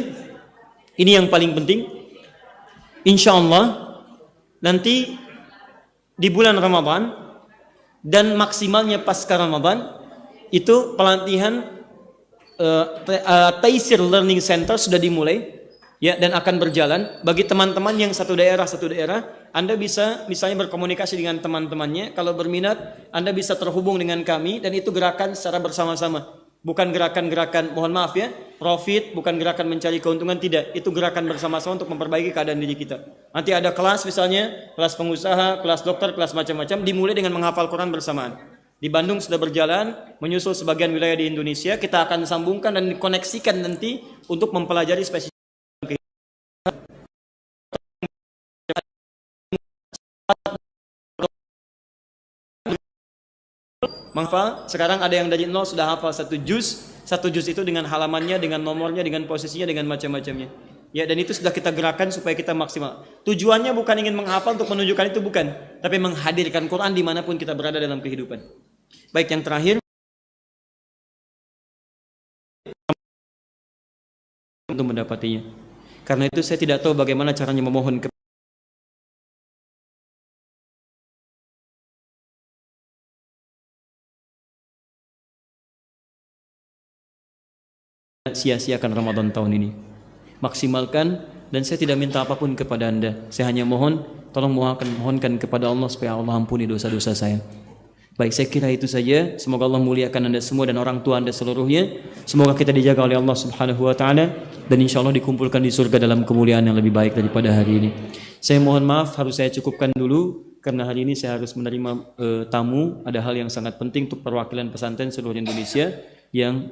ini yang paling penting. Insya Allah nanti di bulan Ramadan dan maksimalnya pasca Ramadan itu pelatihan Taisir Learning Center sudah dimulai. Ya, dan akan berjalan. Bagi teman-teman yang satu daerah, Anda bisa misalnya berkomunikasi dengan teman-temannya. Kalau berminat, Anda bisa terhubung dengan kami dan itu gerakan secara bersama-sama. Bukan gerakan-gerakan, mohon maaf ya, profit, bukan gerakan mencari keuntungan, tidak. Itu gerakan bersama-sama untuk memperbaiki keadaan diri kita. Nanti ada kelas misalnya, kelas pengusaha, kelas dokter, kelas macam-macam, dimulai dengan menghafal Quran bersamaan. Di Bandung sudah berjalan, menyusul sebagian wilayah di Indonesia, kita akan sambungkan dan dikoneksikan nanti untuk mempelajari spesies. Menghafal, sekarang ada yang dari nol sudah hafal satu juz itu dengan halamannya, dengan nomornya, dengan posisinya, dengan macam-macamnya. Ya, dan itu sudah kita gerakan supaya kita maksimal. Tujuannya bukan ingin menghafal untuk menunjukkan itu, bukan, tapi menghadirkan Quran dimanapun kita berada dalam kehidupan. Baik, yang terakhir untuk mendapatinya. Karena itu saya tidak tahu bagaimana caranya memohon ke sia-siakan Ramadan tahun ini. Maksimalkan, dan saya tidak minta apapun kepada Anda. Saya hanya mohon, tolong mohonkan kepada Allah supaya Allah ampuni dosa-dosa saya. Baik, saya kira itu saja. Semoga Allah muliakan Anda semua dan orang tua Anda seluruhnya. Semoga kita dijaga oleh Allah Subhanahu wa taala dan insya Allah dikumpulkan di surga dalam kemuliaan yang lebih baik daripada hari ini. Saya mohon maaf harus saya cukupkan dulu karena hari ini saya harus menerima tamu. Ada hal yang sangat penting untuk perwakilan pesantren seluruh Indonesia yang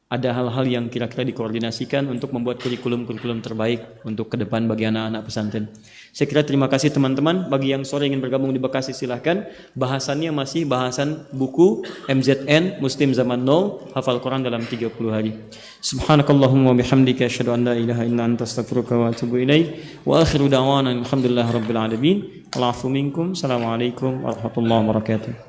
ada hal-hal yang kira-kira dikoordinasikan untuk membuat kurikulum-kurikulum terbaik untuk ke depan bagi anak-anak pesantren. Saya kira terima kasih teman-teman. Bagi yang sore ingin bergabung di Bekasi silahkan. Bahasannya masih bahasan buku MZN Muslim Zaman Now hafal Quran dalam 30 hari. Subhanakallahumma bihamdika asyhadu an la ilaha illa anta astaghfiruka wa atubu ilaik. Wa akhiru da'wana alhamdulillahi rabbil alamin. Wal 'afu minkum. Assalamualaikum warahmatullahi wabarakatuh.